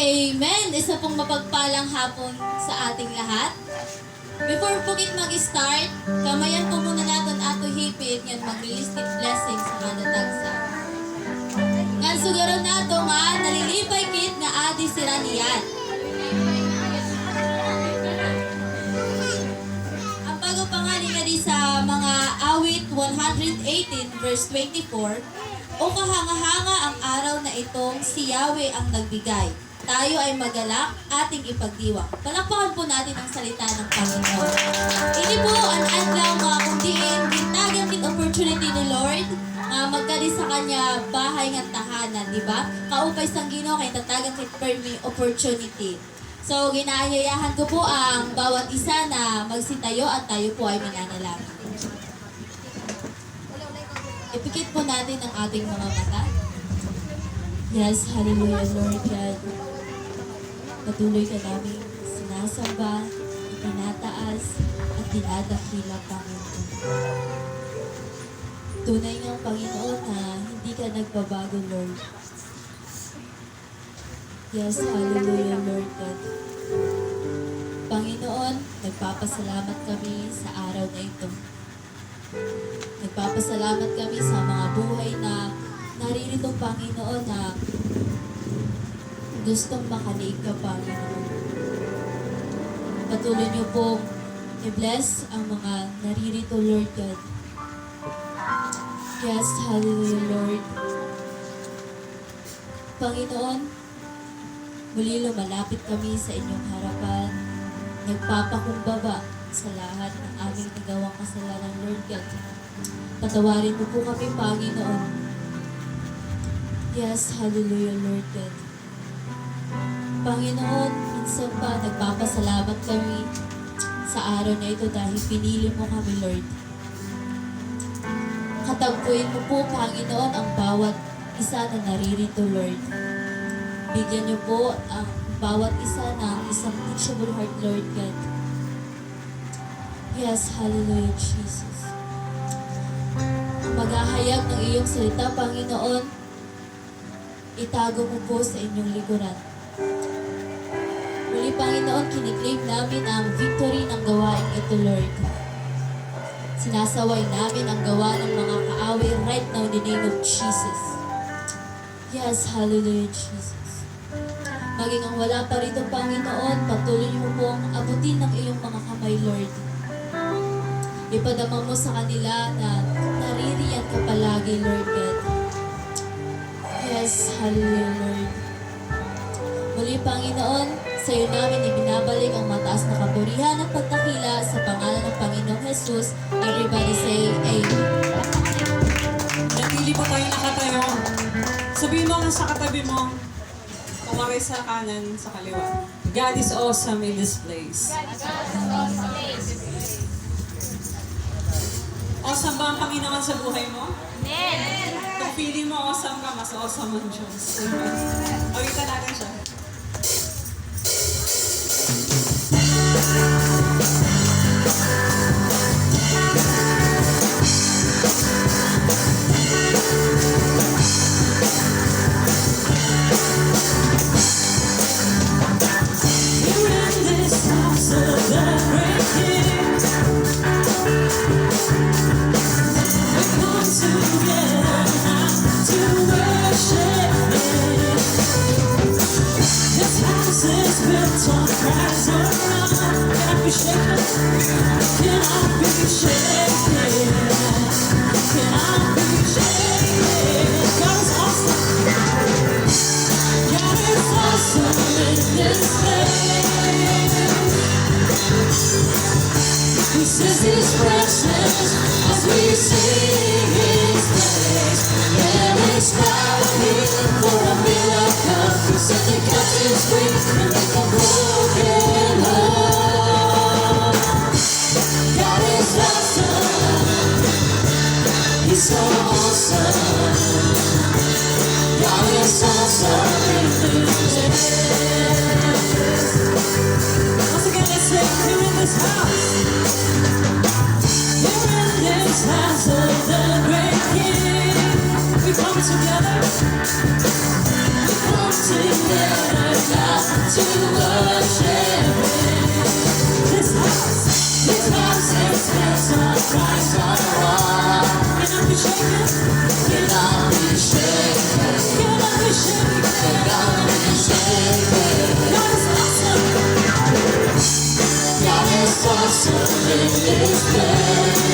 Amen! Isa pong mapagpalang hapon sa ating lahat. Before po kit mag-start, kamayan po muna natin ato hipit ngayon mag-release kit blessing sa kada tagsa. Ngan sugaro nato nga nalilipay kit nga adi sira niyan. Ang bago pangalan nga di sa mga awit 118 verse 24, o kahanga-hanga ang araw na itong si Yahweh ang nagbigay. Tayo ay magalak, ating ipagdiwang. Palakpakan po natin ang salita ng Panginoon. Ini po ang adlaw mga kundiin, gintagan kit opportunity ni Lord, magkadi sa kanya bahay ng tahanan, di ba? Kaupay sang Ginoo kay tatagan kit permi opportunity. So, ginaayayahan ko po ang bawat isa na magsitayo at tayo po ay mananalangin. Ipikit po natin ang ating mga mata. Yes, hallelujah, Lord God. Patuloy ka namin sinasamba, itinataas, at dinadakila, Panginoon. Tunay ng Panginoon na hindi ka nagbabago, Lord. Yes, hallelujah, Lord God. Panginoon, nagpapasalamat kami sa araw na ito. Nagpapasalamat kami sa mga buhay na naririto, Panginoon, na gustong makaliig ka, Panginoon. Patuloy niyo pong i-bless ang mga naririto, Lord God. Yes, hallelujah, Lord. Panginoon, muli lumalapit kami sa inyong harapan. Nagpapakumbaba sa lahat ng aming nagawang kasalanan, Lord God. Patawarin mo po kami, Panginoon. Yes, hallelujah, Lord God. Panginoon, minsan pa nagpapasalamat kami sa araw na ito dahil pinili mo kami, Lord. Katagpuin mo po, Panginoon, ang bawat isa na naririto, Lord. Bigyan niyo po ang bawat isa ng isang teachable heart, Lord God. Yes, hallelujah, Jesus. Maghahayag ng iyong salita, Panginoon, itago mo po sa inyong likuran. Muli, Panginoon, kiniklaim namin ang victory ng gawain ito, Lord. Sinasaway namin ang gawa ng mga kaaway right now in the name of Jesus. Yes, hallelujah, Jesus. Maging ang wala pa rito, Panginoon, patuloy mo pong abutin ng iyong mga kamay, Lord. Ipadama mo sa kanila na naririyan ka palagi, Lord God. Yes, hallelujah, Lord. Muli, Panginoon, sa iyo namin ibinabalik ang mataas na kapurihan at pagtakila sa pangalan ng Panginoong Jesus. Everybody say, Amen. Napili po tayo nakatayo. Sabihin mo sa katabi mo, kumari sa kanan, sa kaliwa. God is awesome in this place. Awesome ba ang Panginoon sa buhay mo? Amen. Kung feeling mo awesome ka, mas awesome ang Diyos. Amen. Ulitan natin siya. His presence as we sing His praise. There is power here for a miracle. Set the captives free and make a broken heart. God is awesome. He's so awesome. This house is built on Christ on the rock. Cannot be shaken. Cannot be shaken. Cannot be shaken. Cannot be shaken. God is awesome. God is awesome in this place.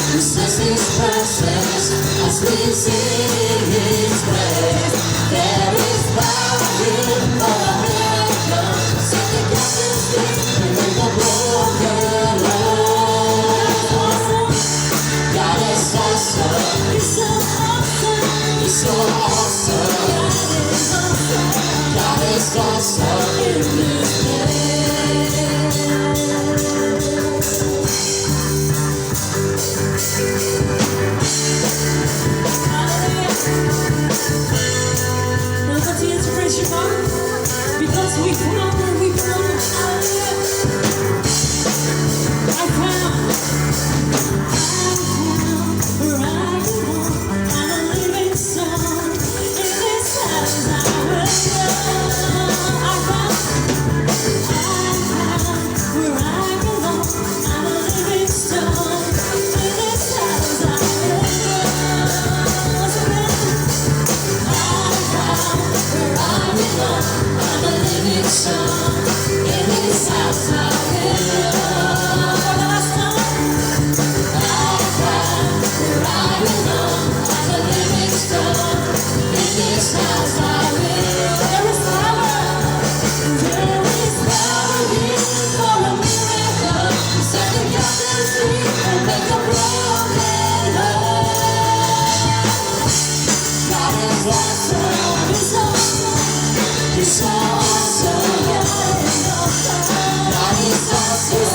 Who says His presence as we sing His praise? There is power in for a miracle. Set the captives free and make the broken whole. God is awesome. He's so awesome. He's so awesome. God is awesome. God is awesome in this place. Hallelujah. We'll continue to praise you, God, because we found where we belong. Hallelujah. I found where I belong. I'm a living soul. In this house I will go. I found where I belong. I'm a living soul. In this house I will go. Once again. I'm a living soul. In this house I will belong. For the last time. Where I belong. I'm a living soul. In this house I will. There is power. There is power here for a miracle. Set the captives free and make the broken whole. God is awesome. He's awesome. He's so awesome. God is awesome.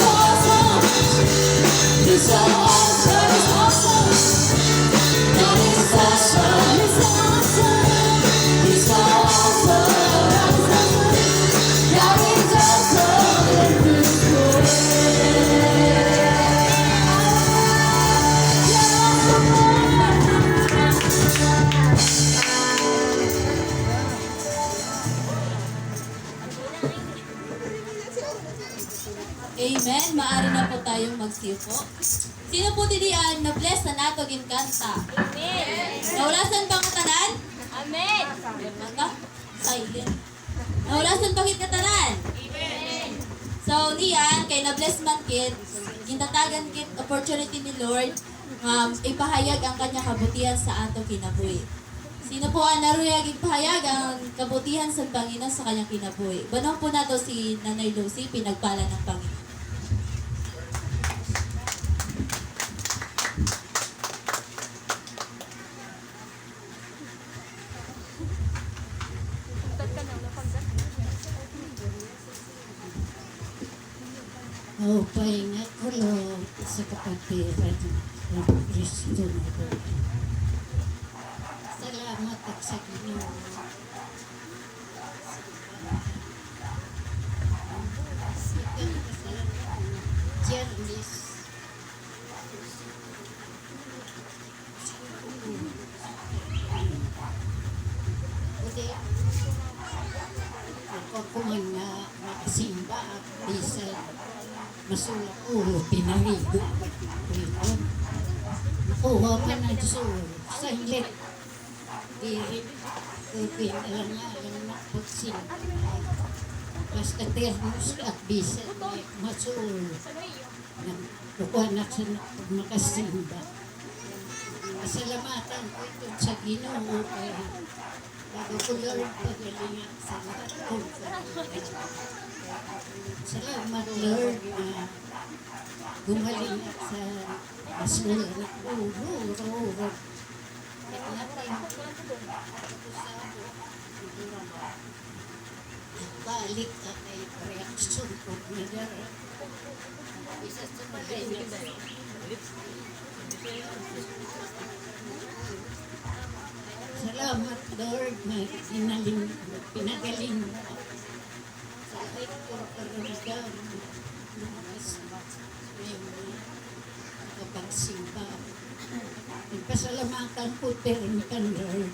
He's so awesome. God is awesome. He's so awesome. He's so awesome. God is awesome in this place. Amen. Maari na po tayong magsiupo. Sino po tilian na bless na nato ginkanta? Amen. Naulasan bang katanan? Amen. Mata? Silent. Naulasan bakit katanan? Amen. So, niyan, kay na-bless man kit, gintatagan kit opportunity ni Lord, ipahayag ang kanya kabutihan sa ato kinabuhi. Sino po ang naruyag ipahayag ang kabutihan sa Panginoon sa kanyang kinabuhi? Banong po nato si Nanay Lucy, pinagpala ng Panginoon. Oh, pahinga ko Lord sa kapatiran ng Kristo na Lord. Salamat at sa Ginoo. Sikat kasalanan. Jernis. Udi, ako kuman nga makasimba at bisan masulak ulo, pinaligo. Pilihan. Nakuha pa na Diyos. Sa hilit. Diri. Pinalang nga lang nakapagsin. Basta termos at bisan. Masul. Nakuha na sa makasimba. Pasalamatan ko ito sa Ginoo. Kaya bago ko Lord pagalingan sa lahat ko. Salamat Lord na gumaling at sa masul na ulo. At natin balik at ay reaksyon ko na dara. Isa sa bagay na salamat Lord na pinagaling mo. Sa kahit ko karamdam, lumakas ngayong nakapagsimba. Nagpasalamatan ko, Lord.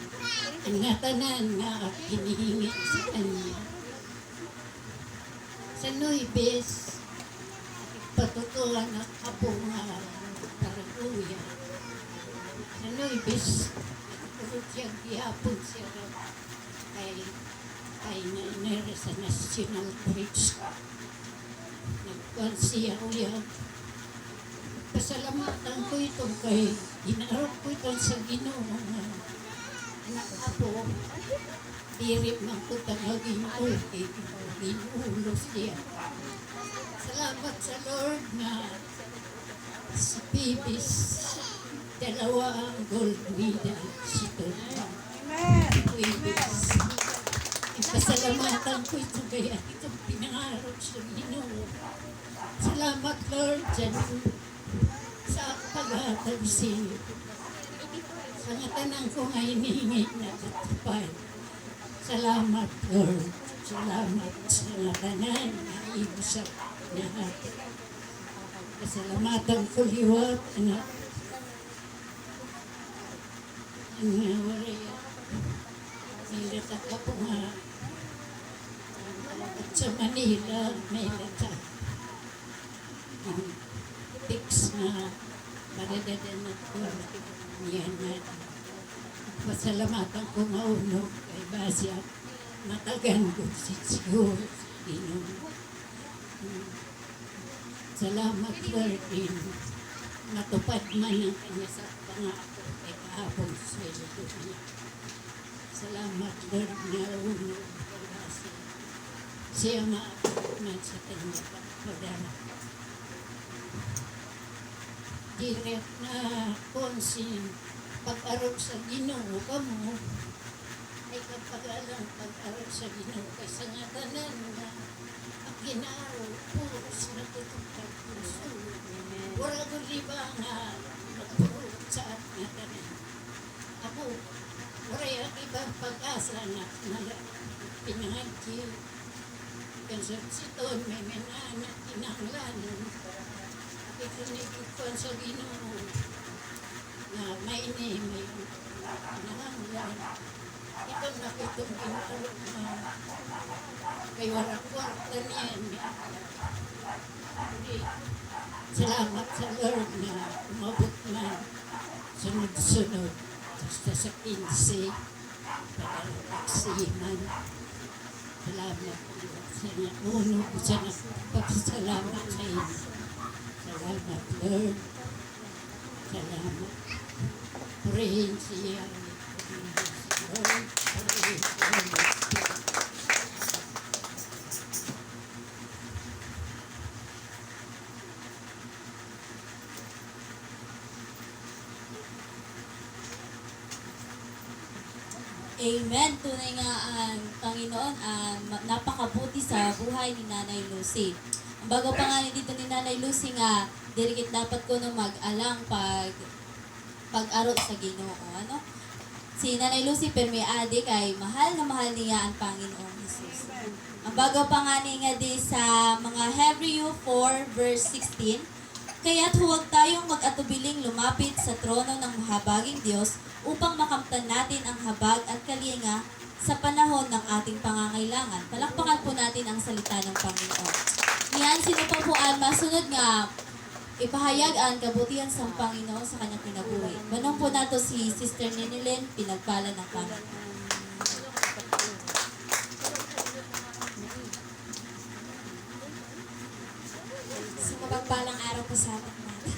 ang nga tanan nga hinihingi sa kanya. Sa Nuibes, patutuan ang apo nga Paraguya. Sa Nuibes, nagpulot siya gihapon siya kay nainere sa National Bridge. Nagkuhan siya uyan. Pasalamatan ko ito kay ginarap ko ito sa Ginoo nga anak apo. Dirip man ko tangagin ulti, ginulo siya. Salamat sa Lord na si Bibis, dalawa ang gold medal si Tony. Bibis. Pasalamatan ko ito kaya itong pinangarap sa Ginoo. Salamat Lord dyan sa paghatag siya. Sa nga tanang ko nga hinihingi na katupad. Salamat Lord. Salamat sa nga tanan na ibusap na natin. Pasalamatan ko liwat anak. Ang nga waraya. May latak ako nga. At sa Manila may latak. Fix na madadadan na ko niyan na pasalamatan ko nga uno kay Basya matagan ko si Siguro salamat Lord din natupad man ang kanya sa pangako kay kahapon sweldo niya. Salamat Lord na uno kay Basya siya man sa kanya pagdala direct na konsin pag-arap sa Ginoo ka mo ay kapag-alang pag-arap sa Ginoo kaysa nga tanan nga ang ginaro puros na tutupag puso wala ko riba nga magpurot sa at nga tanan ako wala yung ibang pag-asa na pinangagki kasi siton may menanak kinanglanon ikunikuan sa Ginoo na may nanganglan. Ito nakitong Ginoo na kay warak-warak na niyan. Salamat sa Lord na umabot na sunod-sunod basta sa 15 para taksiman. Salamat sa uno sa nagpapasalamat sa inyo. Salamat, Lord. Salamat. Purihin siya. Lord, purihin siya. Amen. Tunay nga ang Panginoon ang napakabuti sa buhay ni Nanay Lucy. Ang bago pa nga dito ni Nanay Lucy nga, dirikit dapat ko na mag-alang pag-aro sa Ginoo. Ano? Si Nanay Lucy permi adik ay mahal na mahal niya ang Panginoong Jesus. Ang bago pa nga niya di sa mga Hebrew 4 verse 16, kaya't huwag tayong mag-atubiling lumapit sa trono ng mahabaging Diyos upang makamtan natin ang habag at kalinga sa panahon ng ating pangangailangan. Palakpakan po natin ang salita ng Panginoon. Niyan, sino pa po ang masunod nga ipahayag ang kabutihan sa Panginoon sa kanyang kinabuhi. Manong po nato si Sister Ninilyn, pinagpala ng Panginoon. So, mapagpalang araw po sa atin natin.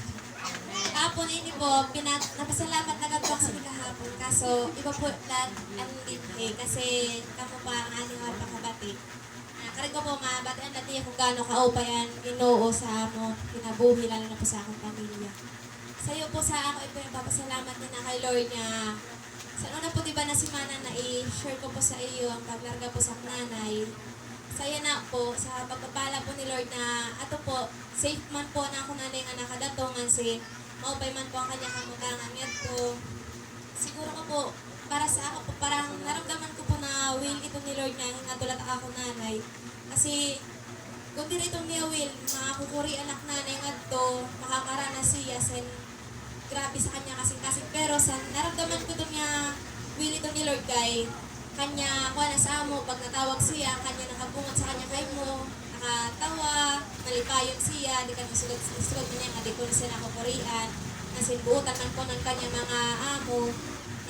Kahapon ini po, napasalamat na gagawak sa kahapon. Kaso, iba po lahat andit kasi kamo pa ang ating mga pakabati. Karag ko po mabatian natin kung gaano kaupayan Ginoo sa amo, kinabuhi, lalo na po sa akong pamilya. Sa iyo po sa ako, ito yung papasalamat din na kay Lord niya. Sa una po diba na si Mana na i-share ko po sa iyo ang paglarga po sa nanay. Saya na po sa pagpapala po ni Lord na ato po, safe man po na ako nanay nga nakadatongan si maupay man po ang kanya kamutangan po. Siguro ko po, para sa ako po, parang naramdaman ko po na will ito ni Lord na natulat ako nanay. Kasi kung di itong niya will, makakukuri anak nanay nga to, makakaranas siya sen grabe sa kanya kasing pero sa naramdaman ko to niya pagwili ito ni Lord kay kanya kuha na sa amo, pag natawag siya, kanya nakabungat sa kanya kay mo, nakatawa, nalipayon siya, di ka nasulat niya nga di ko na siya nakapurian, nasinbuutan man ko ng kanya mga amo,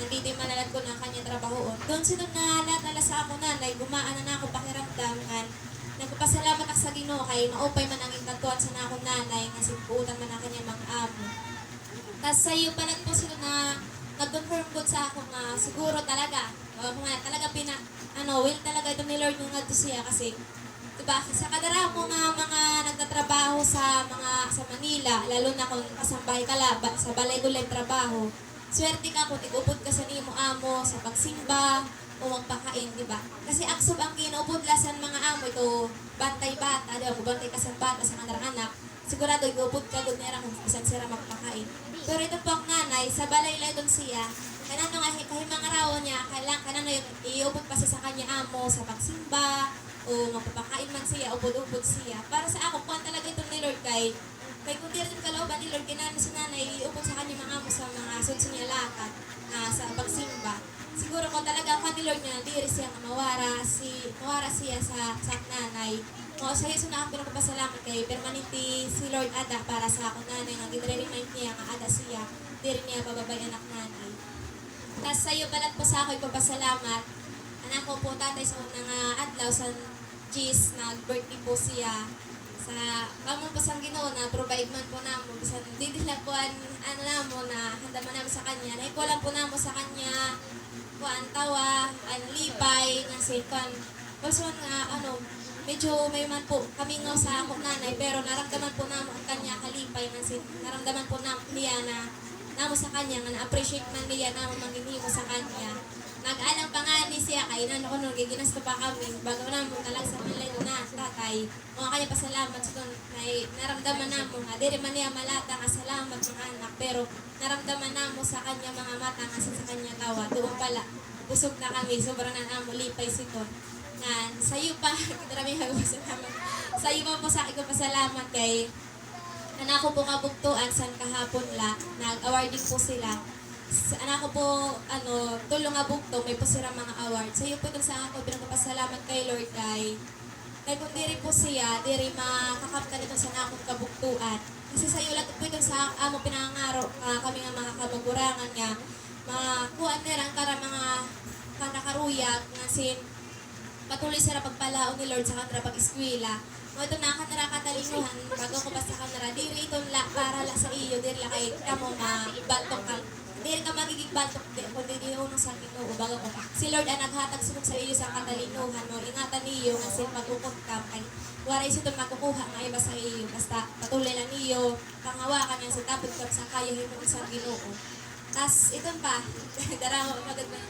nandito yung manalat ko ng kanya trabahoon. Doon sinod na lahat sa ako nanay, gumaan na ako pakiramdam kan. Nagpapasalamat ako sa Ginoo kay maupay man ang ikatuan sa na akong nanay, nga sinbuutan man ang kanya mga amo. Tas sa iyo pa po sila na nag-confirm ko sa ako nga siguro talaga, talaga will talaga ito ni Lord yung ngadto siya kasi diba, sa kadaramo nga mga nagtatrabaho sa Manila, lalo na kung kasambahay ka sa balay gulay trabaho, swerte ka kung igupod ka sa nimo amo sa pagsimba o magpakain, di ba? Kasi aksob ang kinaupodlasan mga amo ito, bantay bata, di ba? Kung bantay ka sa bata sa kandarang anak, sigurado igupod ka doon nera kung bisan sira magpakain. Pero ito po ang nanay, sa balay lang doon siya, kanano nga kahit mga raw niya, kanano iupod pa siya sa kanya amo sa pagsimba, o magpapakain man siya, upod-upod siya. Para sa ako, kung talaga ito ni Lord kay kung di rin kalooban ni Lord, kinano si nanay, iupod sa kanya mga amo sa mga sunsun niya lakad sa pagsimba. Siguro kung talaga kung ni Lord niya, di rin siya mawara siya sa nanay. O sa Yesu na ako pinagpapasalamat kay permanente si Lord Ada para sa ako nanay, nga gidre-remind niya nga Ada siya, di rin niya bababay anak nanay. Tapos sa iyo balat po sa ako ipapasalamat, anak ko po tatay sa unang adlaw sa Gis, nag-birthday po siya sa kamon po sa Ginoo na provide man po namo bisan di dila po namo na handa man namo sa kanya na ikulang po namo sa kanya kuan tawa lipay nga sikon also nga medyo may man po kami nga sa akong nanay pero naramdaman po namo ang kanya kalipay nga naramdaman po niya na namo sa kanya nga na-appreciate man niya namo manginhimo sa kanya. Nag-alang pa nga ni siya kay nung giginasta pa kami bago na mo talag sa milay na tatay mga kanya pasalamat sa doon naramdaman na mo nga diri man niya malata nga salamat mga anak pero naramdaman na mo sa kanya mga mata nga sa kanya tawa doon pala busog na kami sobrang na mo lipay siton nga sa iyo pa marami salamat sa iyo pa po sa akin ko pasalamat kay anak ko po kabugtuan san kahapon la nag-awarding po sila. Anak ko po, tulong nga bugto, may pasira mga award. Sa iyo po itong sa ako, pinagpapasalamat kay Lord kay kung diri po siya, diri makakapta nito sa akong kabugtuan. Kasi sa iyo lang po itong sa amo pinangangaro, kami nga mga kamagurangan nga, mga kuan nila ang kara mga kanakaruyag, nga sin patuloy sila pagpalaon ni Lord sa kanila pag-eskwela. Ito na kanara katalinuhan, bago ko pa sa kanara, diri itong para la sa iyo, diri la kay kamo mabaltok ka. Diri ka magiging baltok kundi di unong sa Ginoo bago ko. Si Lord ang naghatag sumot sa iyo sa katalinuhan mo. Ingatan niyo nga sin magukot ka kay waray sa itong makukuha nga iba sa iyo. Basta patuloy lang niyo pangawakan nga sa tapos ka sa kaya himo sa Ginoo. Tas iton pa daramo maganda.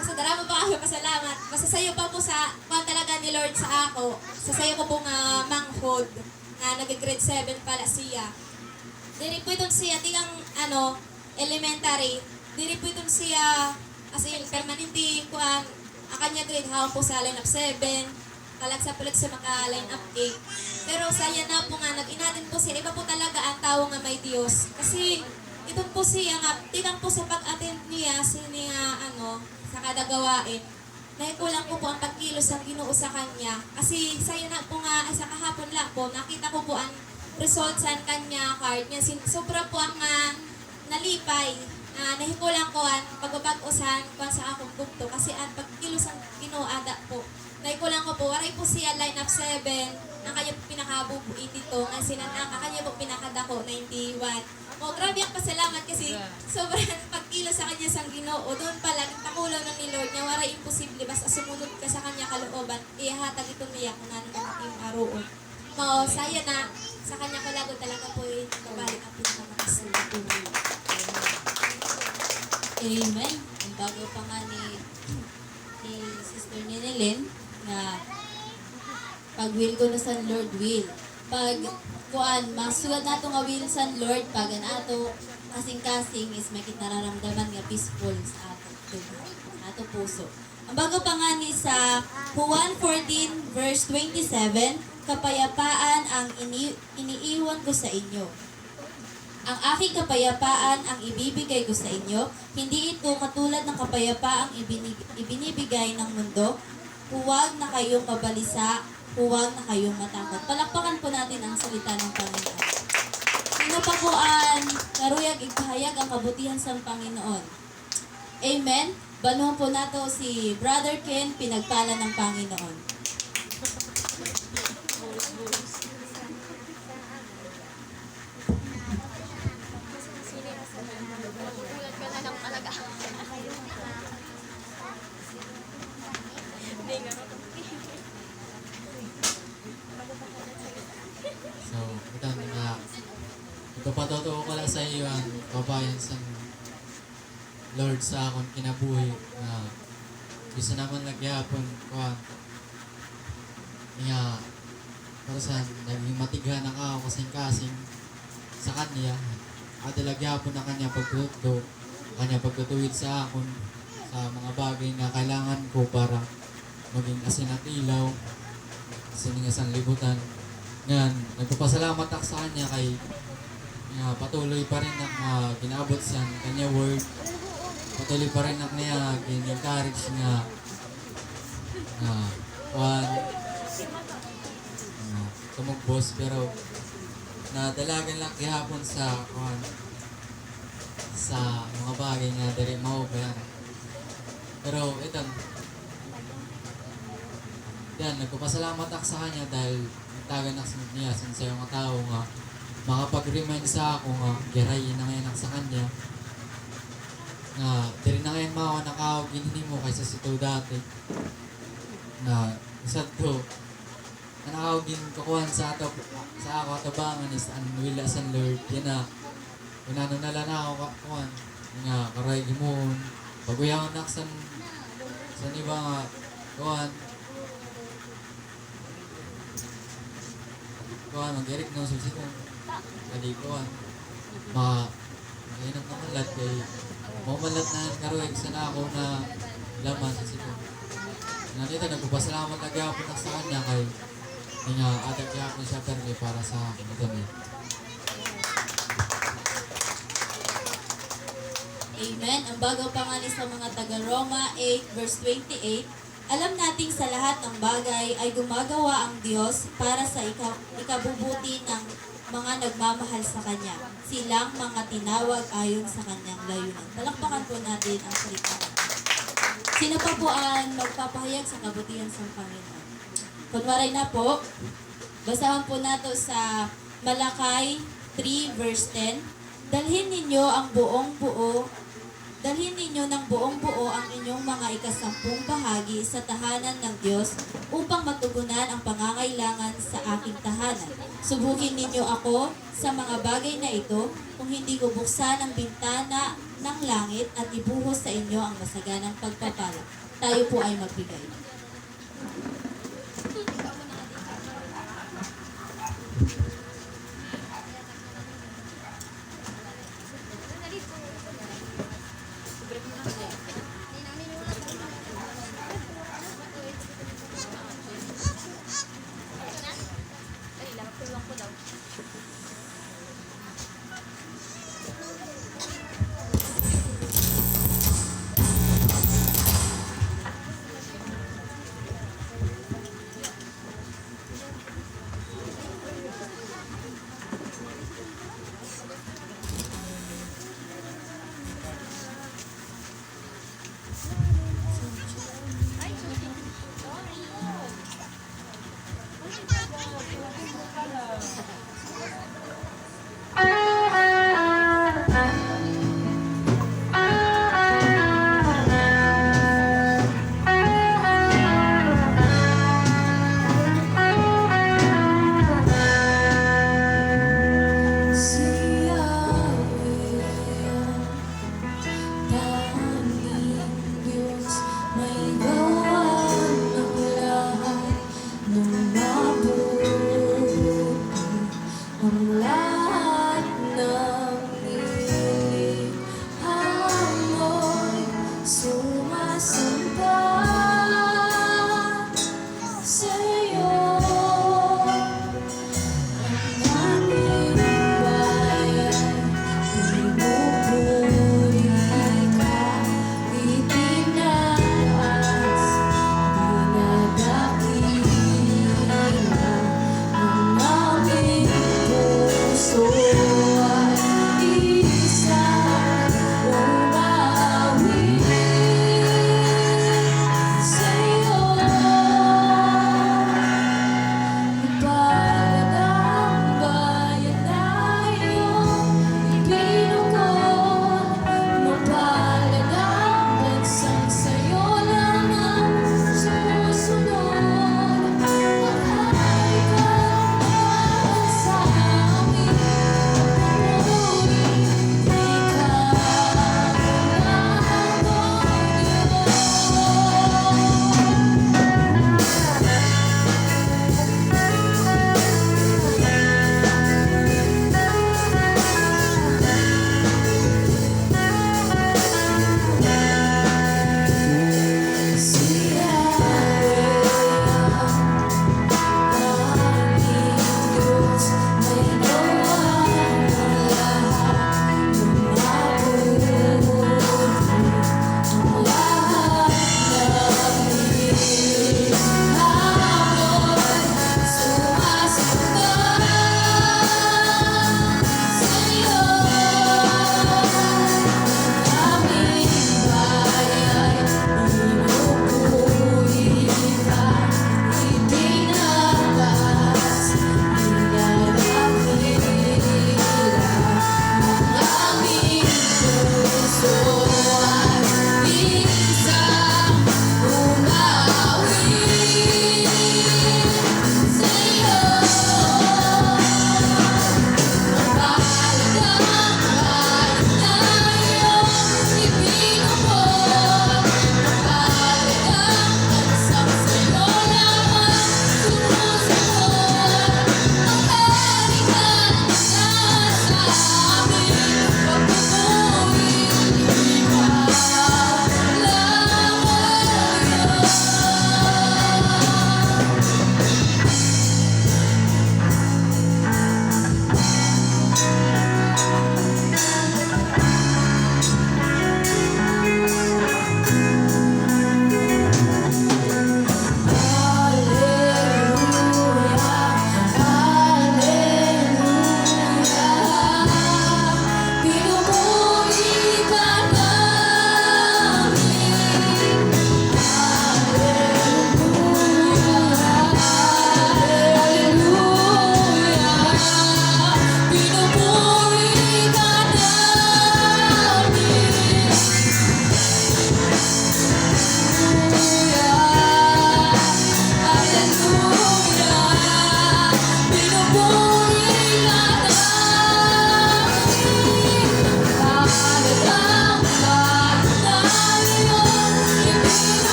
Basta daramo pa ako pasalamat. Basta sa iyo pa po sa kung talaga ni Lord sa ako. Sa sayo ko pong manghod na nag-grade 7 pala siya. Diri po itong siya tigang elementary, diri po itong siya as in permanente kuan ang kanya grade hawak po sa line up 7 kalag sa pulit sa maka line up 8 pero saya na po nga nag-inatin po siya iba po talaga ang tao nga may Diyos kasi itong po siya nga tikang po sa pag-attend niya niya sa kada gawain naikulang po ang pagkilos ng Ginoo sa kanya kasi saya na po nga sa kahapon la po nakita ko po ang results sa kanya card niya sobra po ang nalipay, nahikulang ko ang pagbabag-usan ko sa akong bugto kasi ang pagkilos ang Ginoo-ada po. Nahikulang ko po, waray po siya line up 7, ang kanya po pinakabubu 82, ang sinanaka kanya po pinakadako 91. O grabe ang pasalamat kasi sobrang pagkilos sa kanya sa Ginoo. Doon pala, pakulo ng ni Lord niya, waray imposible, basta sumunod ka sa kanya kalooban, ihatag ito niya kung ano ng ating aroon. Mao, saya na, sa kanya kalago talaga po yung kabalik ang pinakamakasalamat. Amen. Ang bago pa nga ni Sister Ninelin na pag will ko na sa Lord will. Pag masulat nato nga will sa Lord pag an ato kasing-kasing is may nararamdaman nga peaceful sa ato puso. Ang bago pa nga ni sa Juan 14 verse 27, kapayapaan ang iniiwan ko sa inyo. Ang aking kapayapaan ang ibibigay ko sa inyo, hindi ito katulad ng kapayapaang ibinibigay ng mundo. Huwag na kayong mabalisa, huwag na kayong matakot. Palakpakan po natin ang salita ng Panginoon. Sino pa po ang karuyag igpahayag ang kabutihan sa Panginoon? Amen. Banuhan po nato si Brother Ken, pinagpala ng Panginoon. So, ito na ipapatotoo ko lang sa iyo ang kabayan sa Lord sa akong kinabuhi na bisa naman nagyapon ko niya para sa naging matigan ang ako kasing-kasing sa kanya at ilagyapon na kanya pagtuto kanya pagtutuwid sa akon sa mga bagay na kailangan ko para maging asin at ilaw sa ningasang libutan. Ngayon, nagpapasalamat ako sa kanya kay patuloy pa rin na ginaabot sa kanya word. Patuloy pa rin ako niya gin-encourage nga tumugbos pero nadalagan lang gihapon sa sa mga bagay nga diri mao ba yan. Pero ito yan, nagpapasalamat ako sa kanya dahil nagtagan ako niya sa mga tao nga makapag-remind sa ako nga girayin na ngayon ako sa kanya na diri na ngayon mga nakawag hindi mo kaysa sito dati na isa to na nakawag din kakuhan sa ako atabangan is anwila sa Lord yan na kunano nala na ako kakuhan nga karay gimoon paguyawan na sa iba nga kuhan mag-erik no susito kadi kuhan mainam na malat kay mamalat na karuwag sa na ako na laman sa sito nandito nagpapasalamat nagyapon na sa kanya kay nga adag yapon siya permi para sa akin ito niya. Amen. Ang bagaw pangalis sa mga taga-Roma 8 verse 28, alam nating sa lahat ng bagay ay gumagawa ang Diyos para sa ikabubuti ng mga nagmamahal sa Kanya. Silang mga tinawag ayon sa Kanyang layunan. Palakpakan po natin ang salita. Sino pa po ang magpapahayag sa kabutihan sa Panginoon? Kunwaray na po, basahan po nato sa Malakay 3 verse 10. Dalhin ninyo ng buong buo ang inyong mga ikasampung bahagi sa tahanan ng Diyos upang matugunan ang pangangailangan sa aking tahanan. Subukin ninyo ako sa mga bagay na ito kung hindi ko buksan ang bintana ng langit at ibuhos sa inyo ang masaganang pagpapala. Tayo po ay magbigay. Ang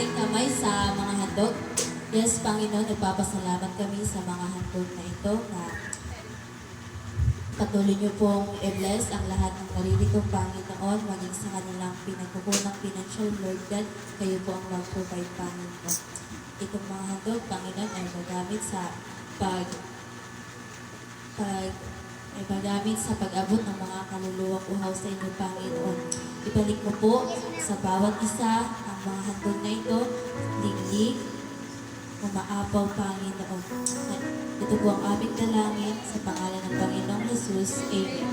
ating kamay sa mga handog. Yes, Panginoon, nagpapasalamat kami sa mga handog na ito na patuloy niyo pong i-bless ang lahat ng naririto, Panginoon, maging sa kanilang pinagkukunang financial, Lord God, kayo po ang mag-provide, Panginoon. Itong mga handog, Panginoon, ay magamit sa ay magamit sa pag-abot ng mga kaluluwang uhaw sa inyo, Panginoon. Ibalik mo po sa bawat isa ang mga handog na ito, liglig, umaapaw, Panginoon. Ito po ang aming dalangin sa pangalan ng Panginoong Jesus. Amen.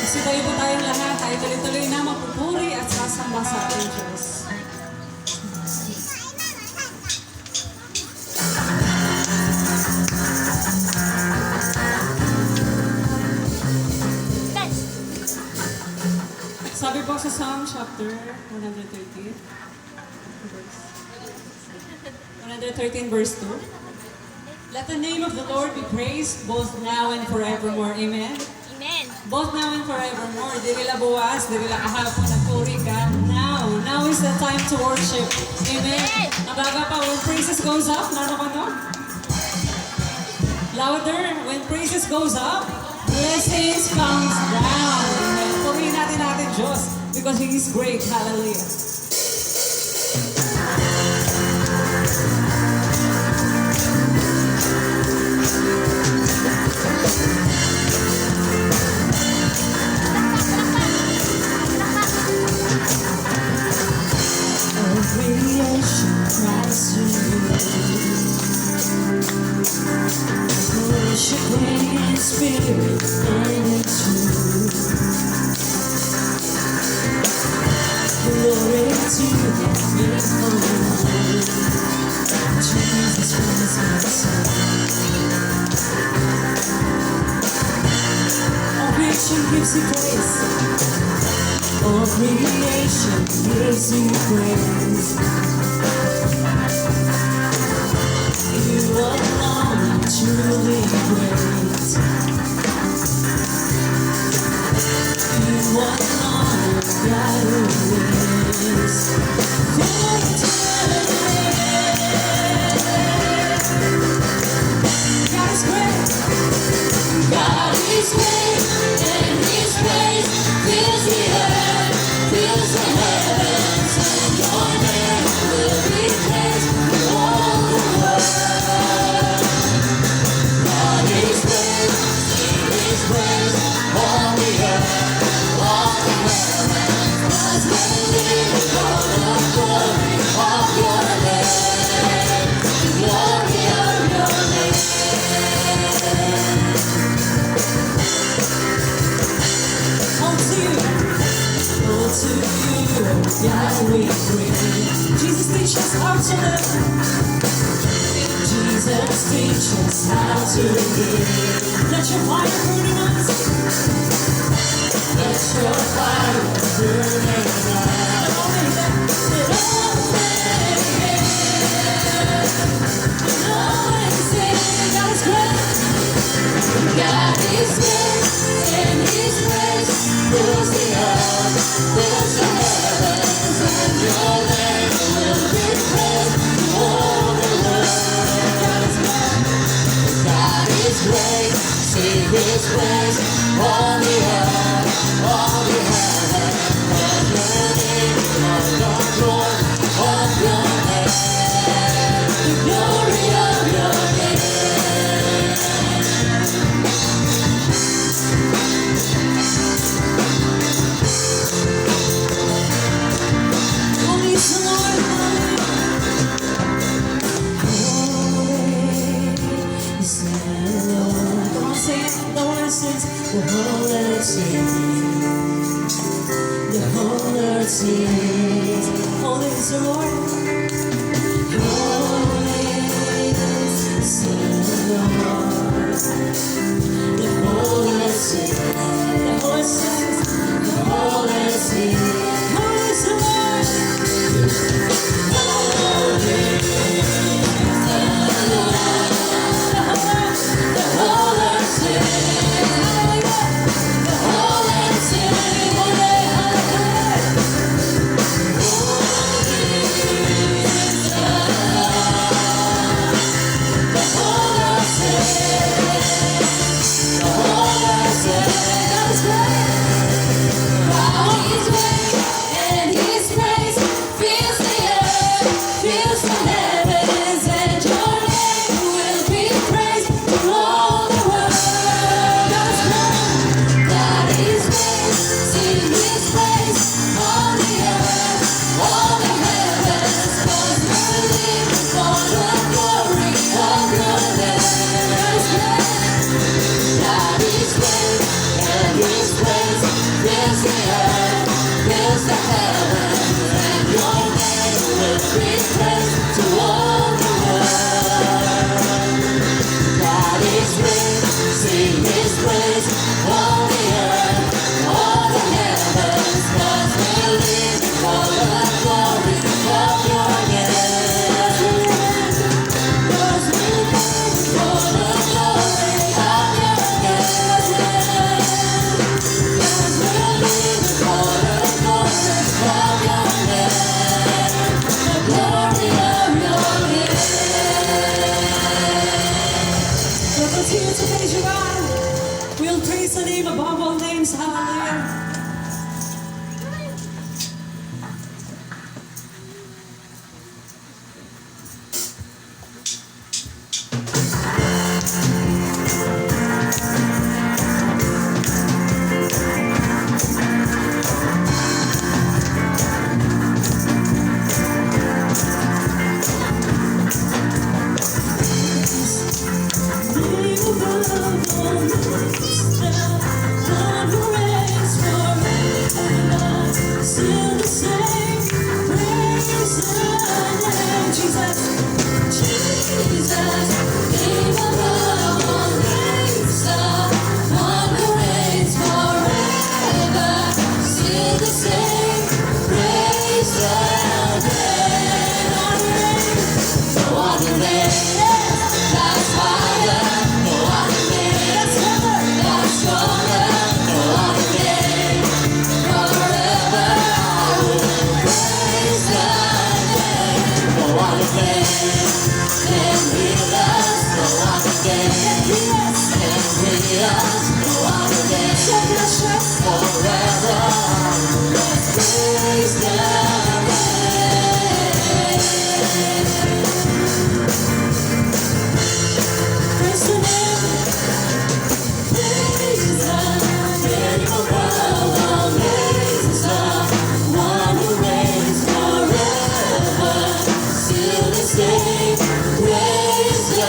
Kasi tayo po tayong lahat, tayo tuloy-tuloy na mapupuri at sasamba sa ating Diyos. Sabi po sa Psalm chapter 113, 113 verse 2, let the name of the Lord be praised both now and forevermore. Amen? Amen. Both now and forevermore. Diri la buwas, diri la kahapon, nagpuri ka. Now is the time to worship. Amen? Nabaga pa, when praises goes up, nano ka no? Louder, when praises goes up, blessings comes down. Amen? Purihin natin natin Diyos because He is great. Hallelujah. Creation cries to you. Worshiping in spirit and in truth. Glory to the faithful one. Jesus Christ, my Son. All creation gives you praise. All creation gives you praise. You alone are truly great. You alone are God who is. God is great. God is great, and His praise fills the earth, fills the heavens, and Your name will be praised in all the world. God is great, sing His praise on the earth, on the heavens, as many all the glory of Your name, the glory of Your name. Oh, to you, God, we pray. Jesus, teach us how to live. Jesus, teach us how to live. Let Your fire burn in us. Let Your fire burn in us. Always say, God is great. God is great, and His praise fills the earth, fills the heavens, and Your name will be praised in all the world. God is great, sing His praise on the earth, on the heavens, and burning of the glory of Your name, the glory of Your name. Only is the Lord, holy is the Lord. Come on, say it. The whole earth sings. The whole earth sings. The whole earth sings. Holy is the Lord. Holy is the Lord. The whole earth sings. The whole earth sings. The whole earth sings. Holy is the Lord. Holy is the Lord. The whole earth sings. The whole earth sings. We'll praise the name above all names. Hallelujah. Still the same, praise the name, Jesus, Jesus, name above all names, the one who reigns forever. Still the same, praise the name. No other name, that's higher. No other name, that's stronger. No other name, forever I will praise the name. No other name can heal us. No other name can free us. No other name forever I will praise the name. Praise the name. Praise the name above all names, the one who reigns forever. Still the same, praise the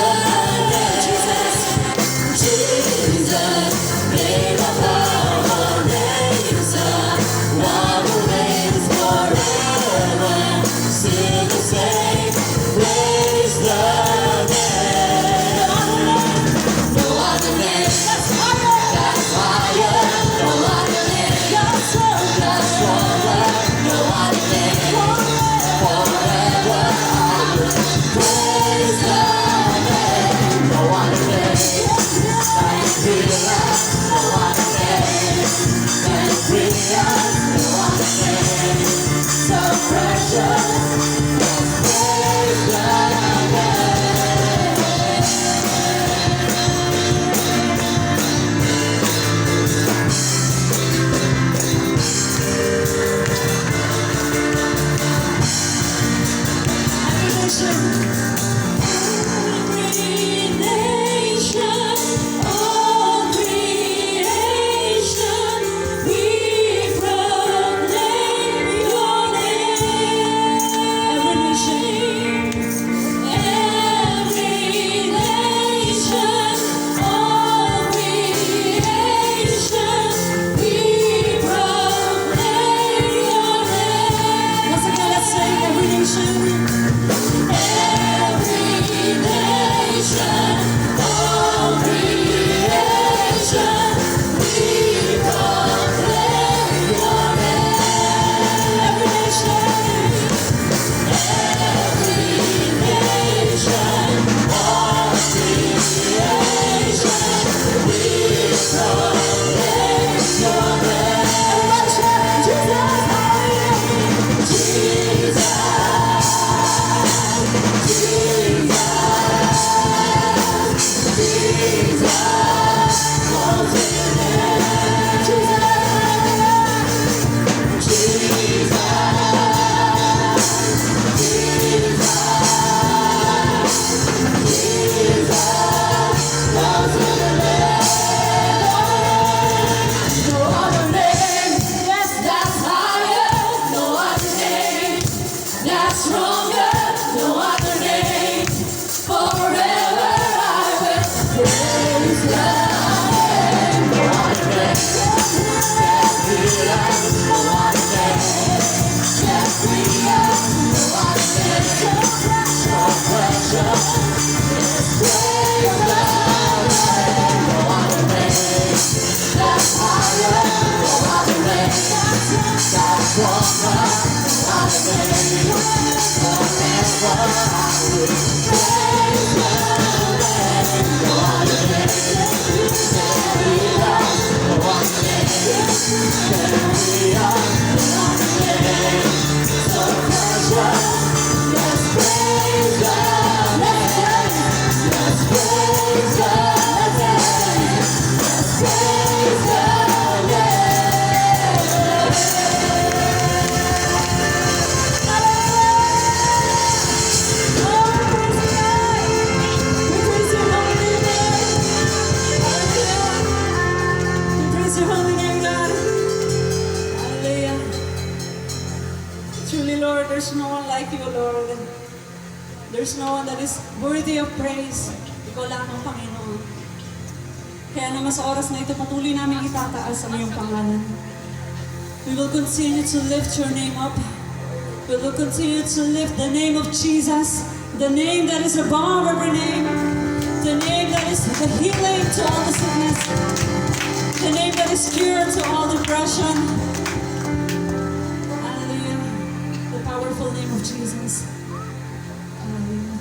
name. Jesus, name above Praise your holy name, God. Hallelujah. Truly, Lord, there's no one like you, Lord. There's no one that is worthy of praise. Ikaw lang ang Panginoon. Kaya naman sa oras na ito, patuloy namin itataas ang iyong pangalan. We will continue to lift your name up. We will continue to lift the name of Jesus, the name that is above every name, the name that is the healing to all the sickness, the name that is cure to all depression. Hallelujah. The powerful name of Jesus. Hallelujah.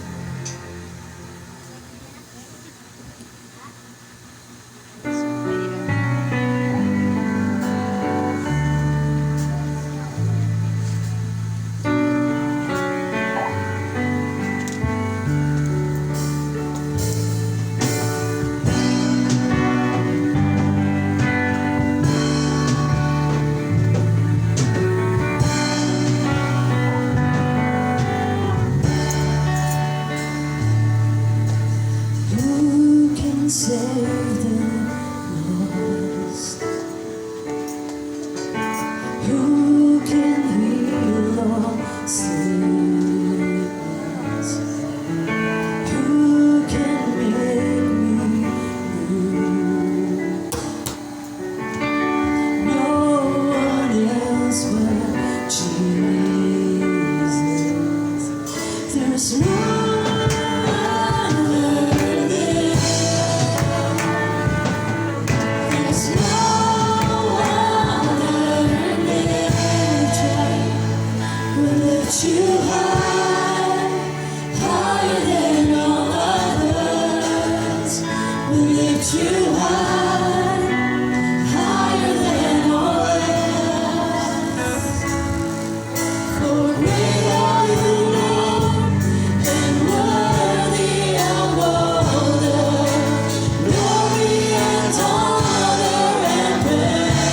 Who can save the lost? Who can heal all sickness? Who can make me new? No one else but Jesus. There's no There's no other name. We lift you high, higher than all others. We lift you high, higher than all others. For great are you, Lord, and worthy of all the glory and honor and praise.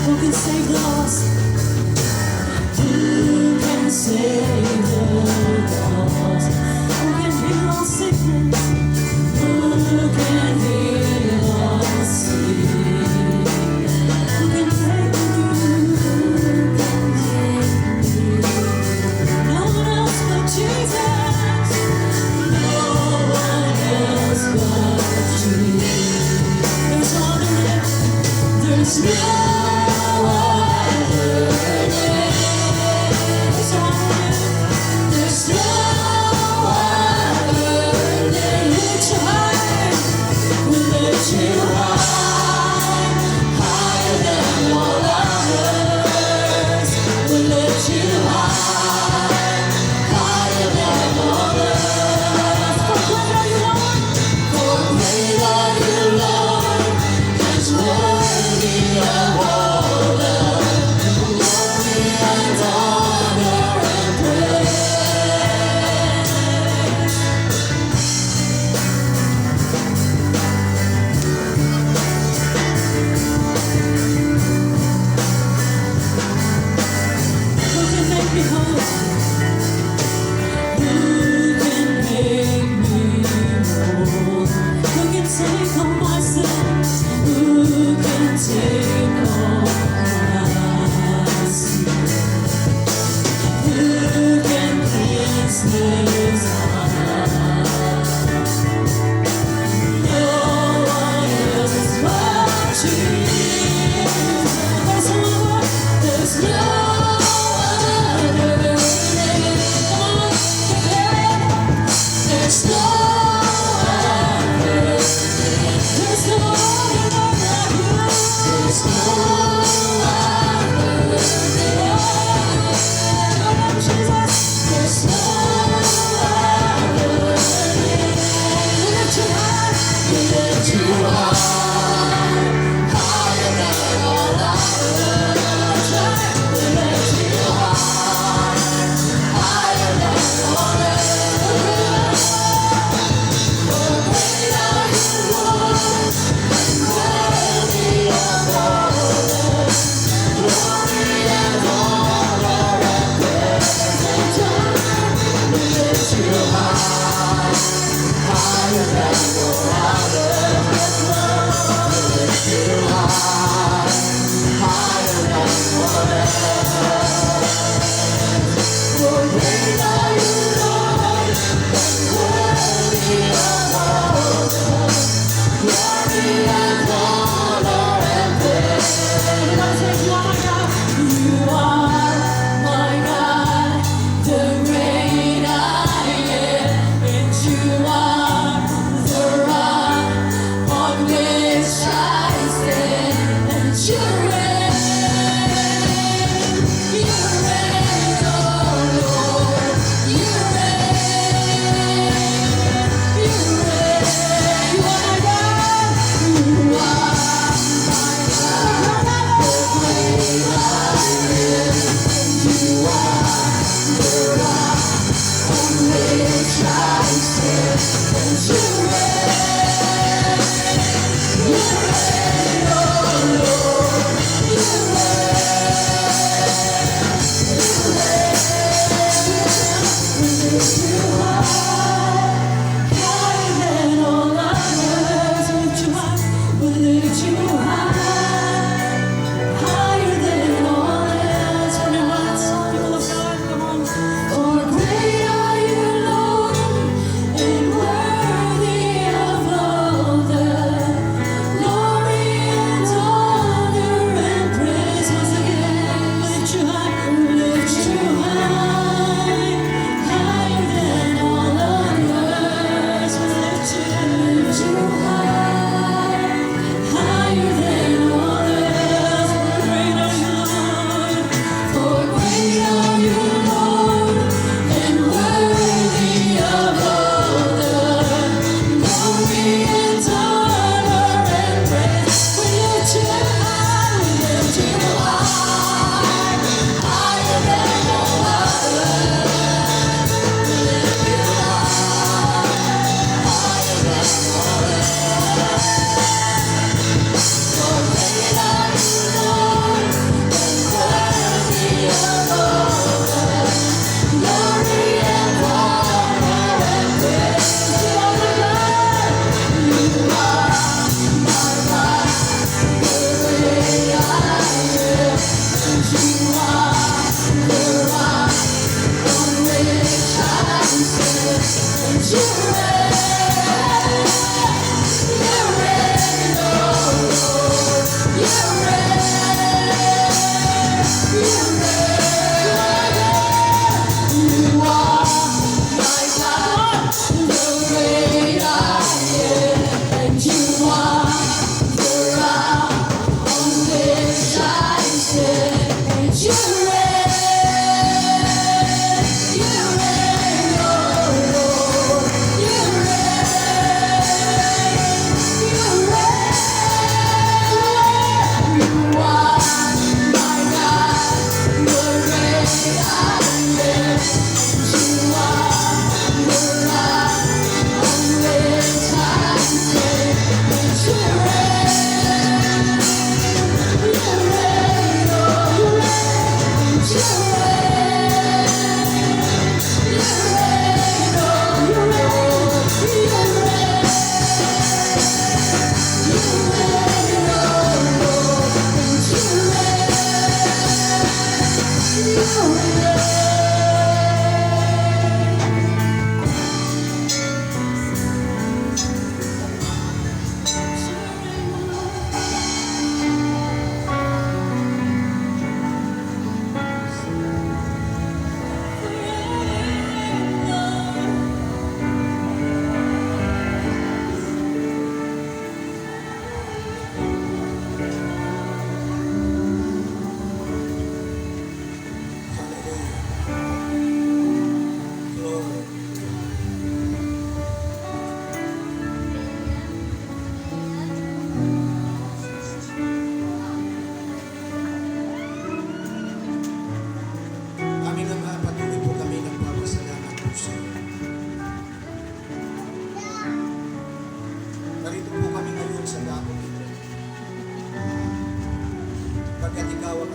Who can save the lost? Who can save the lost? Who can heal all sickness? Who can heal all sickness? Who can make you? Who can make you? No one else but Jesus. No one else but Jesus. There's no other name. There's no other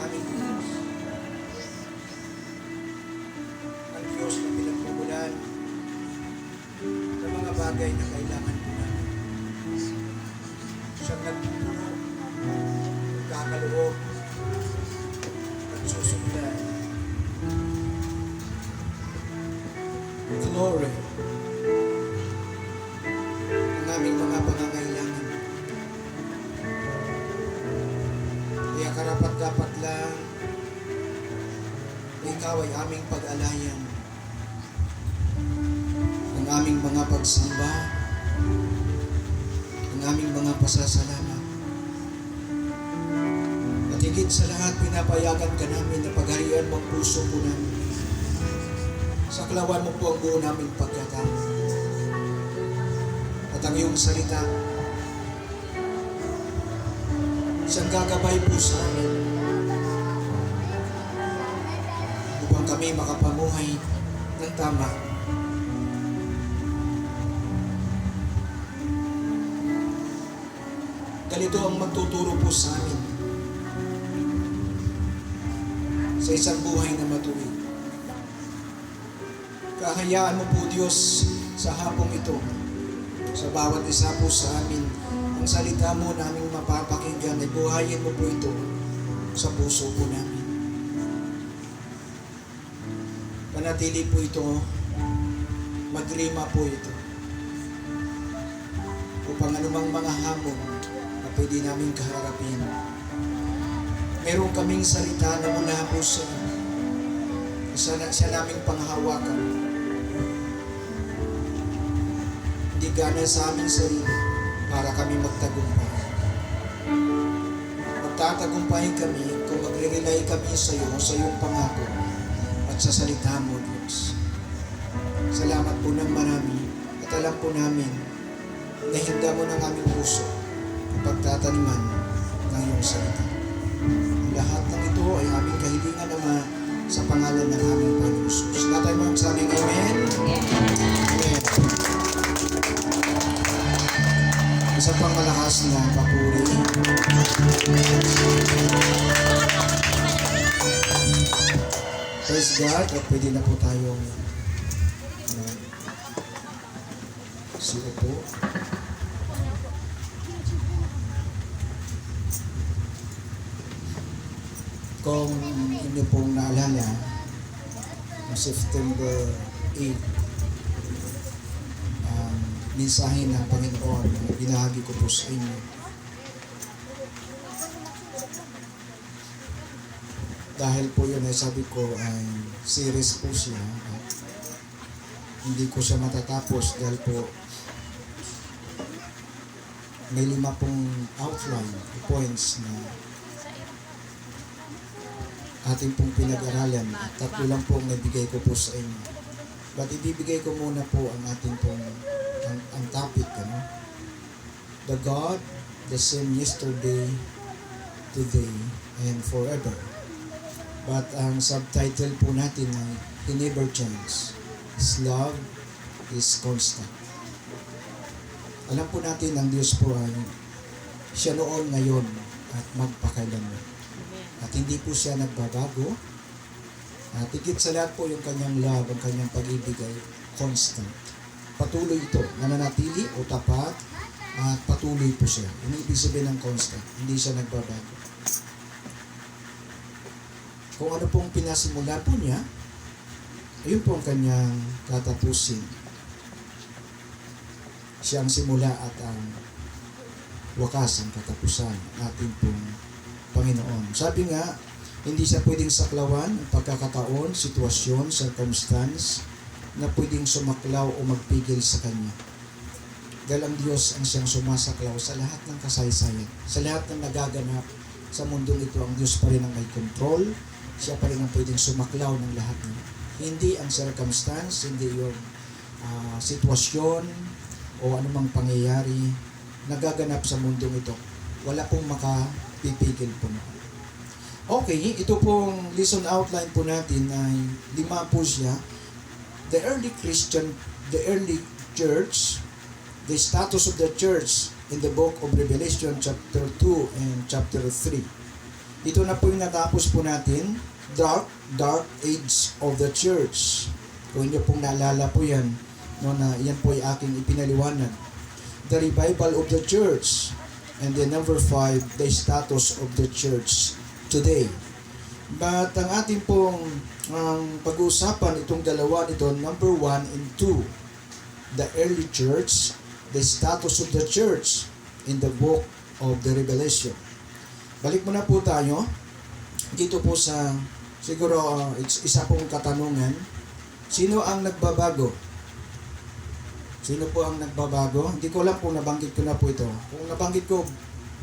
aming Diyos. Ang Diyos na pinagmulan sa mga bagay na kailangan po namin. Siyang nagpupuno, nagkakaloob, nagsusundan. Glory ang aming mga pangangailangan. Kaya karapat-dapat lang na ikaw ay aming pag-alayan. Ang aming mga pagsamba, ang aming mga pasasalamat. At higit sa lahat, pinapayagan ka namin na pagharian mo ang puso po namin. Saklawan mo po ang buo naming pagkatao. At ang iyong salita, siyang gagabay po sa amin upang kami makapamuhay ng tama. Ganito ang magtuturo po sa amin sa isang buhay na matuwid. Kahayaan mo po Diyos sa hapong ito, sa bawat isa po sa amin, ang salita mo naming mapapakinggan, ay buhayin mo po ito sa puso po namin. Manatili po ito, magrima po ito, upang anumang mga hamon na pwede namin kaharapin. Meron kaming salita na mula po sa siya naming panghawakan. Hindi gana sa aming sarili para kami magtagumpay. Magtatagumpay kami kung magre-rely kami sa iyo, sa iyong pangako at sa salita mo, Diyos. Salamat po ng marami at alam po namin na handa mo ng aming puso ang pagtataniman ng iyong salita. Ang lahat ng ito ay aming kahilingan, Ama, sa pangalan ng aming Panginoon Jesus. Lahat tayo mga sabing Amen? Amen. Isa pang malakas na papuri. Praise God. At pwede na po tayong siupo. Kung inyo pong naalala, noong September 8, mensahe ng Panginoon na binahagi ko po sa inyo. Dahil po yun ay sabi ko ay series po siya at hindi ko siya matatapos dahil po may 5 pong outline points na ating pong pinag-aralan. 3 lang po ang nabigay ko po sa inyo. But ibibigay ko muna po ang ating pong ang topic, ano? The God, the same yesterday, today, and forever. But ang subtitle po natin ay He never changes. His love is constant. Alam po natin ang Diyos po ay siya noon, ngayon, at magpakailanman. At hindi po siya nagbabago. At higit sa lahat po yung kanyang love, ang kanyang pag-ibig ay constant. Patuloy ito, nananatili o tapat, at patuloy po siya. Yung ibig sabihin ng constant, hindi siya nagbabago. Kung ano pong pinasimula po niya, ayun po ang kanyang tatapusin. Siya ang simula at ang wakas, ang katapusan ating pong Panginoon. Sabi nga, hindi siya pwedeng saklawan ang pagkakataon, sitwasyon, circumstance na pwedeng sumaklaw o magpigil sa Kanya. Dahil ang Diyos ang siyang sumasaklaw sa lahat ng kasaysayan, sa lahat ng nagaganap sa mundong ito. Ang Diyos pa rin ang may control, siya pa rin ang pwedeng sumaklaw ng lahat nila. Hindi ang circumstance, hindi yung sitwasyon o anumang pangyayari nagaganap sa mundong ito. Wala pong makapipigil po na. Okay, ito pong lesson outline po natin ay 5 po siya. The early Christian, the early church, the status of the church in the book of Revelation chapter 2 and chapter 3. ito na po yung natapos po natin, dark age of the church. Kung inyo pong naalala po yan, no, na yan po ay aking ipinaliwanag. The revival of the church. And then number 5, the status of the church today. But ang ating pong pag-uusapan itong dalawa nito, number 1 and 2, the early church, the status of the church in the book of the Revelation. Balik muna po tayo dito po sa, siguro isa pong katanungan, sino ang nagbabago? Sino po ang nagbabago? Hindi ko alam kung nabanggit ko na po ito. Kung nabanggit ko,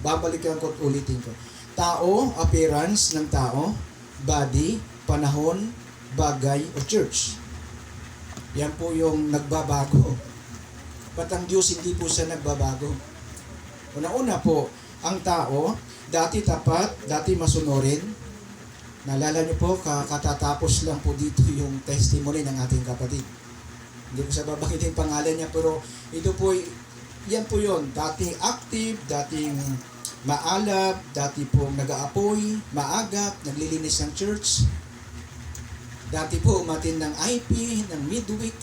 babalikan ko at ulitin ko. Tao, appearance ng tao, body, panahon, bagay, o church. Yan po yung nagbabago. Ba't ang Diyos hindi po siya nagbabago? Una-una po, ang tao, dati tapat, dati masunurin. Naalala niyo po, katatapos lang po dito yung testimony ng ating kapatid. Hindi ko sa babanggitin pangalan niya, pero ito po, yan po yun. Dating active, dating maalab, dati po nag-aapoy, maagap, naglilinis ng church. Dati po umatin ng IP, ng midweek.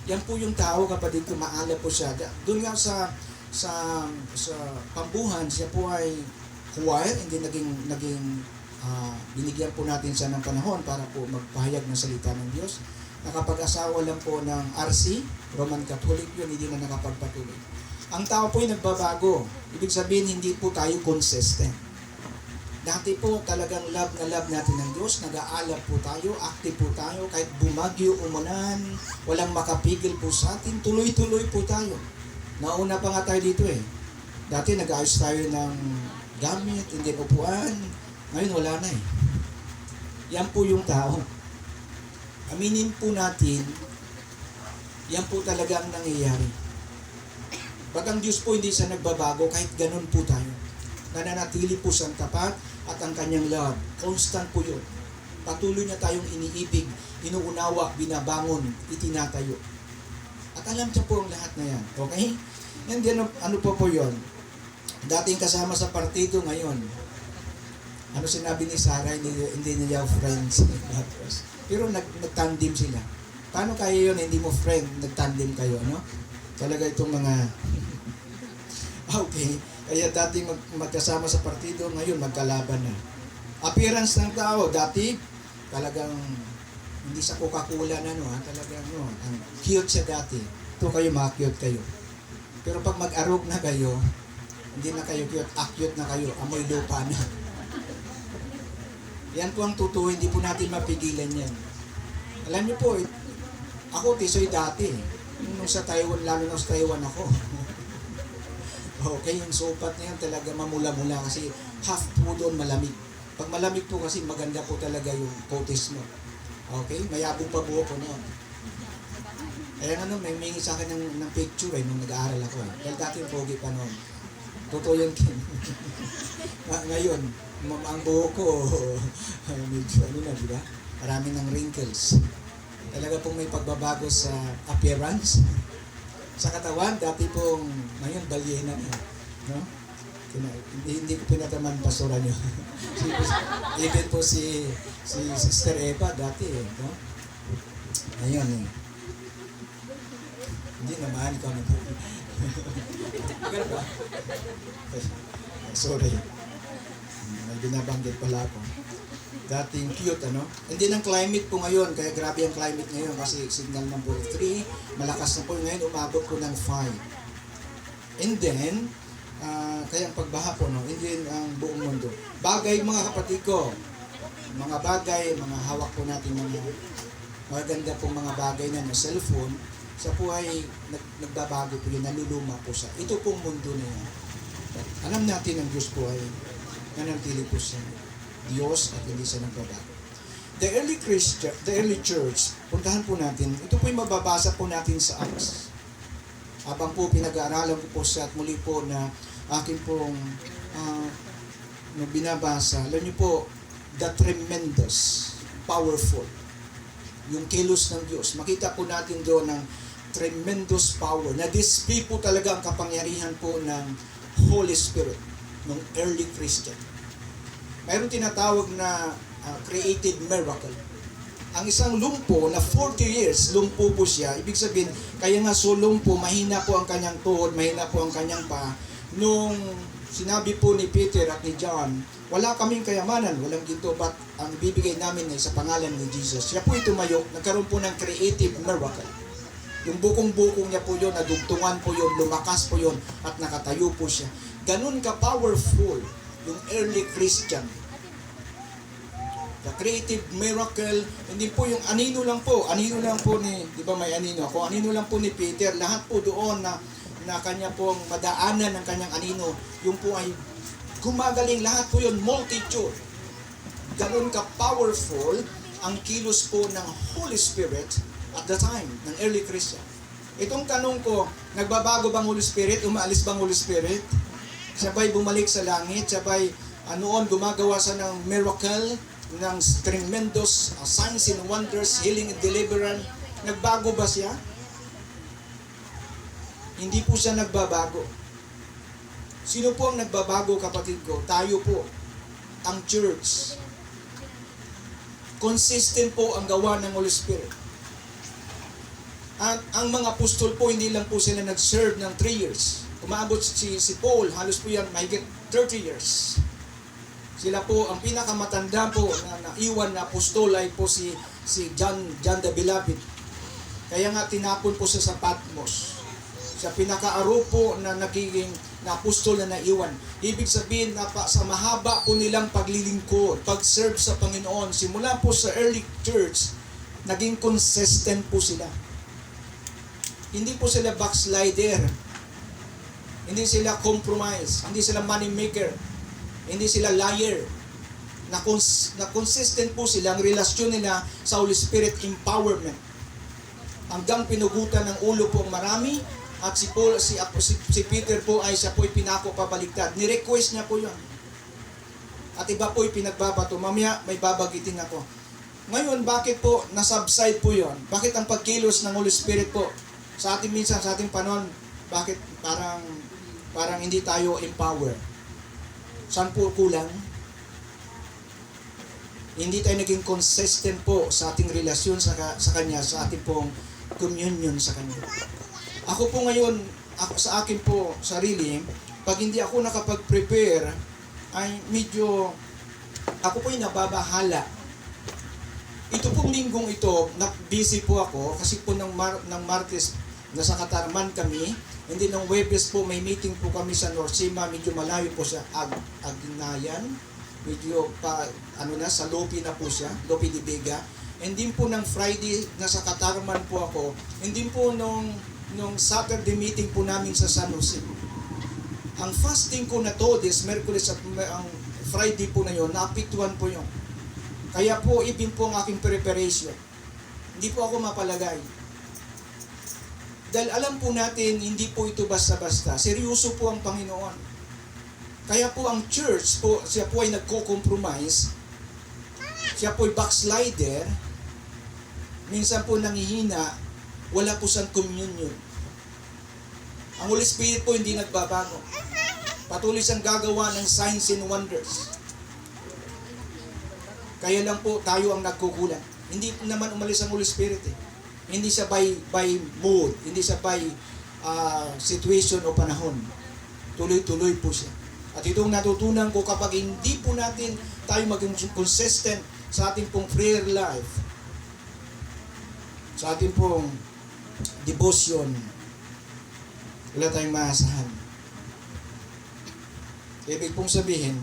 Yan po yung tao, kapatid ko, maalab po siya. Doon nga sa pambuhan, siya po ay choir, hindi naging binigyan po natin siya ng panahon para po magpahayag ng salita ng Diyos. Nakapag-asawa lang po ng RC, Roman Catholic yun, hindi na nakapagpatuloy. Ang tao po ay nagbabago. Ibig sabihin, hindi po tayo consistent. Dati po talagang love na love natin ng Diyos, nag-aalab po tayo, active po tayo, kahit bumagyo, umulan, walang makapigil po sa atin, tuloy-tuloy po tayo. Nauna pa nga tayo dito eh. Dati nag-ayos tayo ng gamit, hindi upuan, ngayon wala na eh. Yan po yung tao. Aminin po natin, yan po talaga ang nangyayari. Ba't ang Diyos po hindi siya nagbabago kahit ganun po tayo. Nananatili po siyang tapat at ang kanyang love. Constant po yun. Patuloy niya tayong iniibig, inuunawa, binabangon, itinatayo. At alam niya po ang lahat na yan. Okay? And then, ano po yun? Dating kasama sa partido ngayon. Ano sinabi ni Sarah, hindi niya friends. Pero nag-tandem sila. Paano kaya yun, hindi mo friend, nag-tandem kayo, no? Talaga itong mga... Okay. Kaya dati magkasama sa partido, ngayon magkalaban na. Appearance ng tao, dati talagang hindi sa Coca-Cola na, no? Talagang, no? Ang cute siya dati. Ito kayo, cute kayo. Pero pag mag-arog na kayo, hindi na kayo cute, cute na kayo, amoy lupa na. Yan po ang totoo, hindi po natin mapigilan yan. Alam niyo po, ako tisoy dati. Nung sa Taiwan, lalo na sa Taiwan ako. Okay, yung sopat na yan talaga mamula-mula kasi half po doon malamig. Pag malamig po kasi maganda po talaga yung coatis mo. Okay, mayabong pa buhok ko noon. Kaya ano, may mingi sa akin ng picture nung nag-aaral ako. Dahil dati yung pogi pa noon. Totoo yun, Kim. Ngayon, ang buhok ko, medyo ano na, di ba? Marami ng wrinkles. Talaga pong may pagbabago sa appearance. Sa katawan, dati pong, ngayon, balyena na. No? Hindi ko pinataman pastora nyo. Even po si Sister Eva, dati no? Ayun eh. Hindi naman, ikaw na po. Ganun ba? Sorry. May binabanggit pala ako. Dating cute, ano? Hindi ng climate po ngayon, kaya grabe ang climate ngayon kasi signal number 3, malakas na po ngayon, umabot po ng 5. And then, kaya ang pagbaha po, no? And then, ang buong mundo. Bagay, mga kapatid ko, mga bagay, mga hawak po natin, mga maganda pong mga bagay na cellphone, siya po ay nagbabago po yun, naluluma po siya. Ito pong mundo na yan. Alam natin ang Diyos po ay nanatili po siya. Diyos at hindi siya nagbabago. The early church, puntahan po natin, ito po yung mababasa po natin sa Acts. Habang po pinag-aaralan ko po siya at muli po na akin pong binabasa, alam niyo po, the tremendous, powerful, yung kilos ng Diyos. Makita po natin doon ng tremendous power, na display po talaga ang kapangyarihan po ng Holy Spirit, ng early Christian. mayroon tinatawag na creative miracle. Ang isang lumpo na 40 years, lumpo po siya. Ibig sabihin, kaya nga so lumpo, mahina po ang kanyang tuhod, mahina po ang kanyang paa. Nung sinabi po ni Peter at ni John, wala kaming kayamanan, walang ginto, but ang ibibigay namin ay sa pangalan ni Jesus. Siya po tumayo, nagkaroon po ng creative miracle. Yung bukong-bukong niya po yun, nadugtungan po yun, lumakas po yun, at nakatayo po siya. Ganun ka-powerful yung early Christian. The creative miracle, hindi po yung anino lang po ni, di ba may anino ako, anino lang po ni Peter, lahat po doon na kanya pong madaanan ng kanyang anino, yung po ay gumagaling, lahat po yun, multitude. Ganun ka-powerful ang kilos po ng Holy Spirit at the time ng early Christian. Itong tanong ko, nagbabago bang Holy Spirit? Umaalis bang Holy Spirit? Siya ba'y bumalik sa langit? Siya ba'y noon gumagawa sa ng miracle, ng tremendous signs and wonders, healing and deliverance? Nagbago ba siya? Hindi po siya nagbabago. Sino po ang nagbabago, kapatid ko? Tayo po, ang church. Consistent po ang gawa ng Holy Spirit. At ang mga apostol po, hindi lang po sila nag-serve ng 3 years. Umabot si Paul, halos po yan, mahigit 30 years. Sila po, ang pinakamatanda po na naiwan na apostol ay po si John the Beloved. Kaya nga tinapon po siya sa Patmos. Sa pinakaaro po na nagiging na apostol na naiwan. Ibig sabihin na sa mahaba po nilang paglilingkod, pag-serve sa Panginoon, simula po sa early church, naging consistent po sila. Hindi po sila backslider. Hindi sila compromise. Hindi sila money maker. Hindi sila liar. Na consistent po sila, ang relasyon nila sa Holy Spirit empowerment. Hanggang pinugutan ng ulo po ang marami, at si Peter po ay siya po'y pinako pabaliktad. Ni-request niya po yun. At iba po'y pinagbabato. Mamaya may babagitin ako. Ngayon, bakit po nasubside po yun? Bakit ang pagkilos ng Holy Spirit po? Sa ating minsan, sa ating panahon, bakit parang hindi tayo empower? Saan po kulang? Hindi tayo naging consistent po sa ating relasyon sa Kanya, sa ating pong communion sa Kanya. Ako po ngayon, sa akin po sarili, pag hindi ako nakapag-prepare, ay medyo, ako po yung nababahala. Ito pong linggong ito, busy po ako, kasi po ng Martes, nasa Katarman kami, hindi ng Webes po, may meeting po kami sa Norsima, medyo malayo po sa Agnayan, medyo sa Lopi na po siya, Lopi de Vega. And din po ng Friday, nasa Katarman po ako, and din po nung Saturday meeting po namin sa San Jose. Ang fasting ko na to, this Merkulis at ang Friday po na yun, naapektuhan po yun. Kaya po, ibin po ang aking preparation. Hindi po ako mapalagay. Dahil alam po natin, hindi po ito basta-basta. Seryoso po ang Panginoon. Kaya po ang church po, siya po ay nagko-compromise. Siya po ay backslider. Minsan po nangihina, wala po siyang communion. Ang Holy Spirit po hindi nagbabago. Patuloy siyang gagawa ng signs and wonders. Kaya lang po tayo ang nagkukulang. Hindi naman umalis ang Holy Spirit eh. Hindi siya by mood, hindi siya by situation o panahon. Tuloy-tuloy po siya. At itong natutunan ko, kapag hindi po natin tayo maging consistent sa ating pong prayer life, sa ating pong devotion, wala tayong maasahan. Ibig pong sabihin,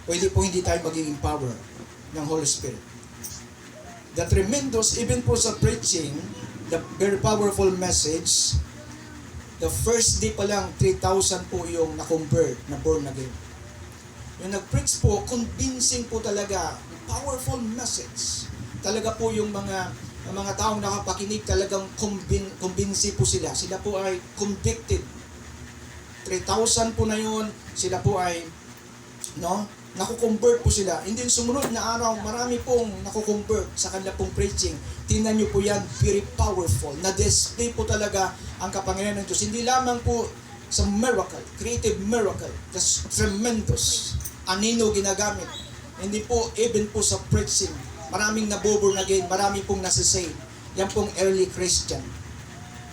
pwede po hindi tayo maging empower ng Holy Spirit. The tremendous, even po sa preaching, the very powerful message, the first day pa lang, 3,000 po yung na-convert, na born again. Yung nag-preach po, convincing po talaga, powerful message. Talaga po yung mga taong nakapakinig, talagang convincing po sila. Sila po ay convicted. 3,000 po na yun, sila po ay, nakukonvert po sila. And then sumunod na araw, marami pong nakukonvert sa kanila pong preaching. Tingnan nyo po yan, very powerful. Na-display po talaga ang kapangyarihan ng Diyos. Hindi lamang po sa miracle, creative miracle, just tremendous. Anino ginagamit. Hindi po, even po sa preaching, maraming naboborn again, marami pong nasisave. Yan pong early Christian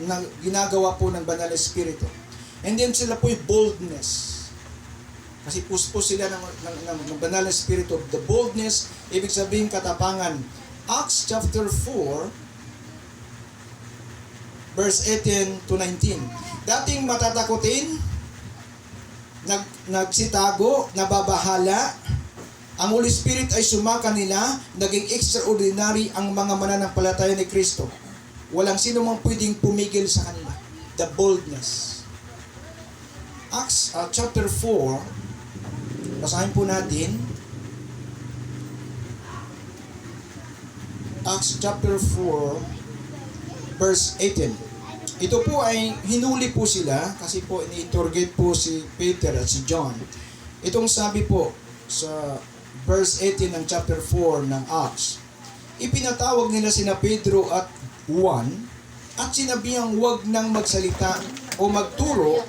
na ginagawa po ng Banal na Espiritu. And then sila po yung boldness. Kasi puspos sila ng Banal na Espiritu. The boldness, ibig sabihin katapangan. Acts chapter 4, verse 18 to 19. Dating matatakutin, nagsitago, nababahala, ang Holy Spirit ay sumaka nila, naging extraordinary ang mga mananampalataya ni Kristo. Walang sino mang pwedeng pumigil sa kanila. The boldness. Acts chapter 4, basahin po natin. Acts chapter 4, verse 18. Ito po ay hinuli po sila kasi po ini-interrogate po si Peter at si John. Itong sabi po sa verse 18 ng chapter 4 ng Acts. Ipinatawag nila sina Pedro at Juan at sinabihang huwag nang magsalita o magturo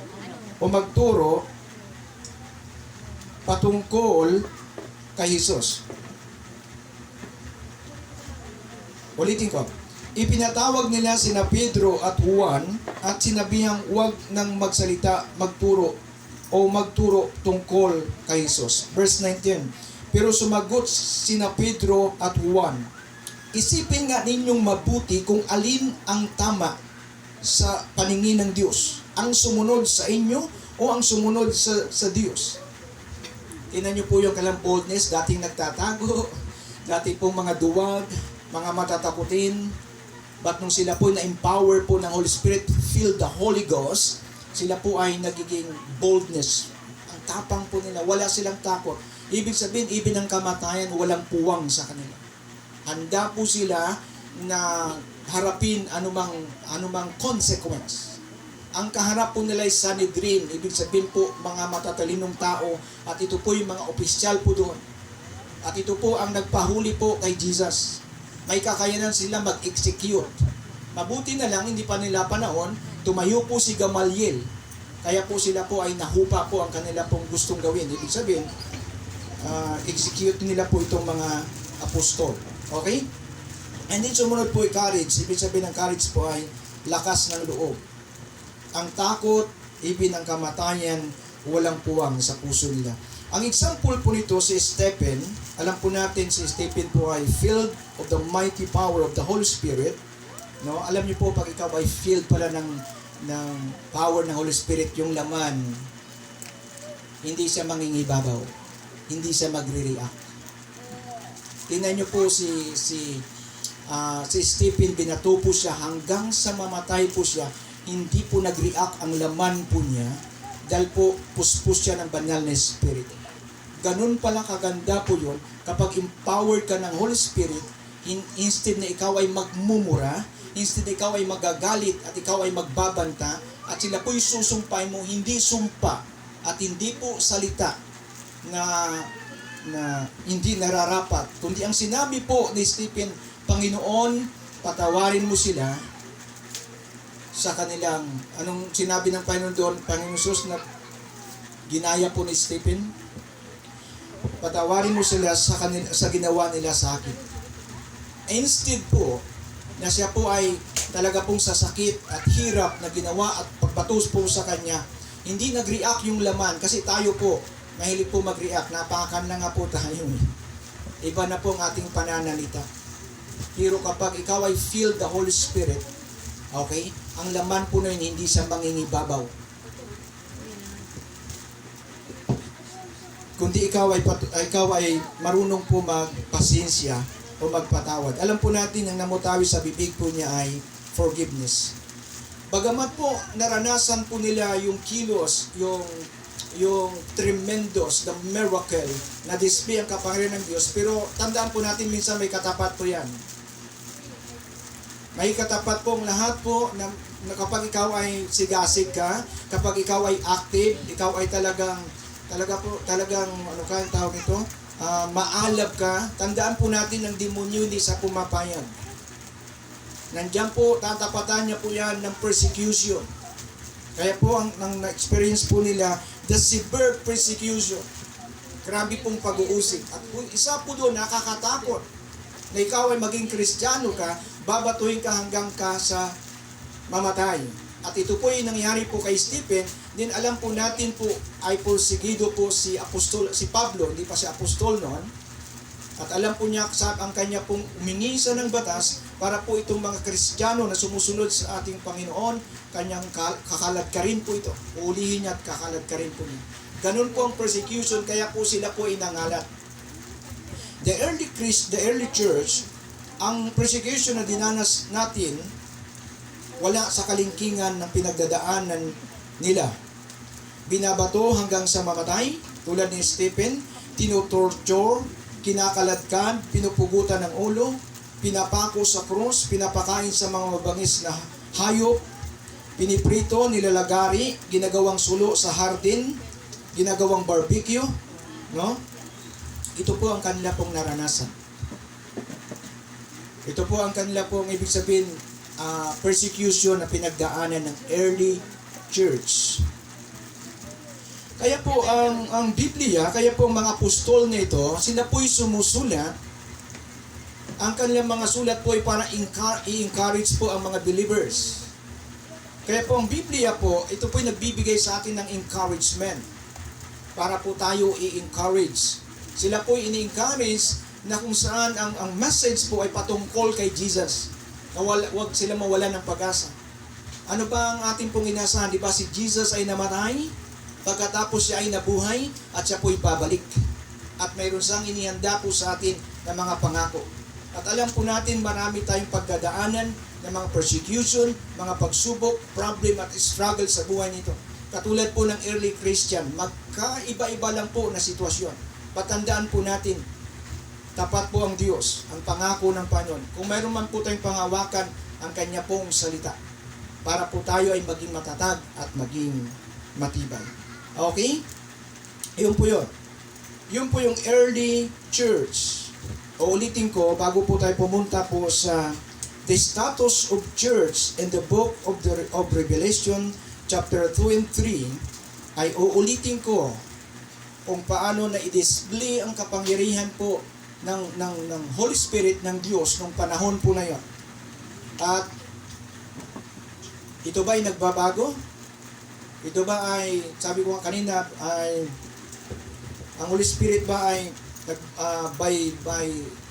patungkol kay Jesus. Ulitin ko. Ipinatawag nila sina Pedro at Juan at sinabihang huwag nang magsalita, magturo tungkol kay Jesus. Verse 19. Pero sumagot sina Pedro at Juan, isipin nga ninyong mabuti kung alin ang tama sa paningin ng Diyos. Ang sumunod sa inyo o ang sumunod sa Diyos. Tingnan niyo po yung kailang boldness, dating nagtatago, dati pong mga duwag, mga matatakutin. But nung sila po na-empower po ng Holy Spirit, filled the Holy Ghost, sila po ay nagiging boldness. Ang tapang po nila, wala silang takot. Ibig sabihin, even ang kamatayan, walang puwang sa kanila. Handa po sila na harapin anumang consequence. Ang kaharap po nila ay Sanhedrin, ibig sabihin po mga matatalinong tao, at ito po yung mga opisyal po doon. At ito po ang nagpahuli po kay Jesus. May kakayanan sila mag-execute. Mabuti na lang, hindi pa nila panahon, tumayo po si Gamaliel. Kaya po sila po ay nahupa po ang kanila pong gustong gawin. Ibig sabihin, execute nila po itong mga apostol. Okay? And then sumunod po ay courage. Ibig sabihin ng courage po ay lakas ng loob. Ang takot, even ang kamatayan, walang puwang sa puso nila. Ang example po nito si Stephen, alam po natin si Stephen po ay filled of the mighty power of the Holy Spirit. No? Alam niyo po pag ikaw ay filled pala ng power ng Holy Spirit, yung laman, hindi siya mangingibabaw. Hindi siya magre-react. Tingnan niyo po si Stephen, binato po siya hanggang sa mamatay po siya, hindi po nag-react ang laman po niya dahil po puspos siya ng banal na Espiritu. Ganun pala kaganda po yun kapag empowered ka ng Holy Spirit, instead na ikaw ay magmumura, instead na ikaw ay magagalit at ikaw ay magbabanta at sila po'y susumpay mo, hindi sumpa at hindi po salita na hindi nararapat, kundi ang sinabi po ni Stephen, Panginoon, patawarin mo sila sa kanilang, anong sinabi ng Panginoon doon, Panginoon Jesus na ginaya po ni Stephen, patawarin mo sila sa ginawa nila sa akin. Instead po, na siya po ay talaga pong sasakit at hirap na ginawa at pagbatos po sa kanya, hindi nag-react yung laman kasi tayo po, mahilig po mag-react, napakan na nga po tayo. Iba na po ang ating pananalita. Pero kapag ikaw ay filled the Holy Spirit, okay, ang laman po na yun, hindi siya mangingibabaw. Kundi ikaw ay marunong po magpasensya o magpatawad. Alam po natin ang namutawi sa bibig po niya ay forgiveness. Bagamat po naranasan po nila yung kilos, yung tremendous, the miracle na display ang kapangyarihan ng Diyos, pero tandaan po natin minsan may katapat po yan. May katapat pong lahat po na kapag ikaw ay sigasig ka, kapag ikaw ay active, ikaw ay talagang ano ka ang tawag nito? Maalab ka, tandaan po natin ng demonyo hindi sa pumapayag. Nandiyan po, tatapatan niya po yan ng persecution. Kaya po ang na-experience po nila the severe persecution. Grabe pong pag-uusig. At isa po doon, nakakatakot na ikaw ay maging Kristiyano ka, babatuhin ka hanggang ka sa mamatay. At ito po yung nangyari po kay Stephen. Din alam po natin po ay porsigido po si Pablo, hindi pa si apostol noon. At alam po niya ang kanya pong umingi sa ng batas para po itong mga Kristiyano na sumusunod sa ating Panginoon, kanyang kakaladkarin po ito. Uulihin niya at kakaladkarin po niya. Ganun po ang persecution, kaya po sila po inangalat. The early church, ang persecution na dinanas natin, wala sa kalingkingan ng pinagdadaanan nila. Binabato hanggang sa mamatay, tulad ni Stephen, tinotorture, kinakaladkan, pinupugutan ng ulo, pinapako sa krus, pinapakain sa mga mabangis na hayop, piniprito, nilalagari, ginagawang sulo sa hardin, ginagawang barbecue, no? Ito po ang kanila pong naranasan. Ito po ang kanila pong ibig sabihin persecution na pinagdaanan ng early church. Kaya po ang Biblia, kaya po ang mga apostol na ito, sila po'y sumusulat. Ang kanilang mga sulat po ay para i-encourage po ang mga believers. Kaya po ang Biblia po, ito po'y nagbibigay sa atin ng encouragement para po tayo i-encourage. Sila po'y ini-encourage na kung saan ang message po ay patungkol kay Jesus. Na wag sila mawala ng pag-asa. Ano ba ang ating pong inasahan? Di ba si Jesus ay namatay? Pagkatapos siya ay nabuhay at siya po'y babalik. At mayroon siyang inihanda po sa atin ng mga pangako. At alam po natin marami tayong pagdadaanan ng mga persecution, mga pagsubok, problem at struggle sa buhay nito. Katulad po ng early Christian, magkaiba-iba lang po na sitwasyon. Patandaan po natin, tapat po ang Diyos, ang pangako ng Panginoon. Kung mayroon man po tayong panghawakan ang Kanya pong salita, para po tayo ay maging matatag at maging matibay. Okay? Yun po yun. Yun po yung early church. Uulitin ko, bago po tayo pumunta po sa the status of church in the book of Revelation, chapter 2 and 3, ay uulitin ko kung paano na i-display ang kapangyarihan po ng Holy Spirit ng Diyos nung panahon po na yun. At ito ba ay nagbabago? Ito ba ay, sabi ko kanina, ay ang Holy Spirit ba ay by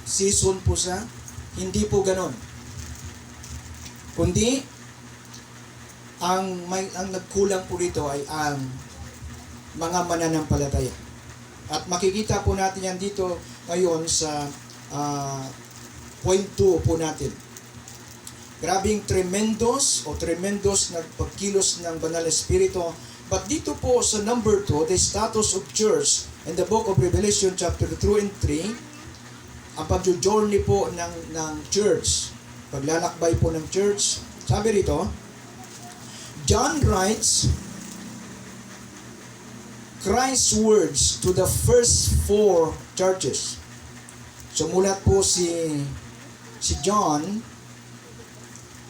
season po siya? Hindi po ganon. Kundi ang nagkulang po rito ay ang mga mananampalataya. At makikita po natin yan dito ngayon sa point 2 po natin. Grabing tremendous na pagkilos ng Banal na Espiritu. But dito po sa number 2, the status of church in the book of Revelation chapter 2 and 3, ang pag-journey po ng church, paglalakbay po ng church. Sabi rito, John writes Christ's words to the first 4 churches. Sumulat po si John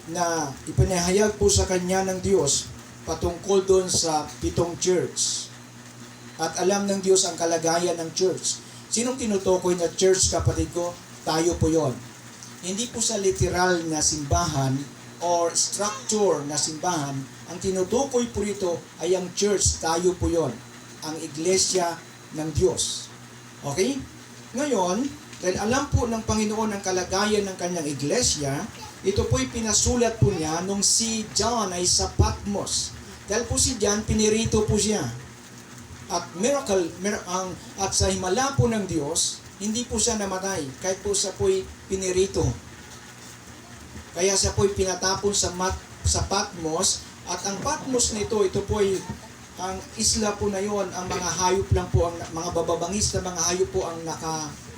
na ipinahayag po sa kanya ng Diyos patungkol doon sa 7 church. At alam ng Diyos ang kalagayan ng church. Sinong tinutukoy na church, kapatid ko? Tayo po yon. Hindi po sa literal na simbahan or structure na simbahan. Ang tinutukoy po rito ay ang church, tayo po yon. Ang iglesia ng Diyos. Okay? Ngayon, dahil alam po ng Panginoon ang kalagayan ng kanyang iglesia, ito po'y pinasulat po niya nung si John ay sa Patmos. Dahil po si John, pinirito po siya. At at sa himala po ng Diyos, hindi po siya namatay, kahit po siya po'y pinirito. Kaya siya po'y pinatapon sa Patmos, at ang Patmos nito, ito po'y ang isla po na yon, ang mga hayop lang po, ang mga bababangis na mga hayop po ang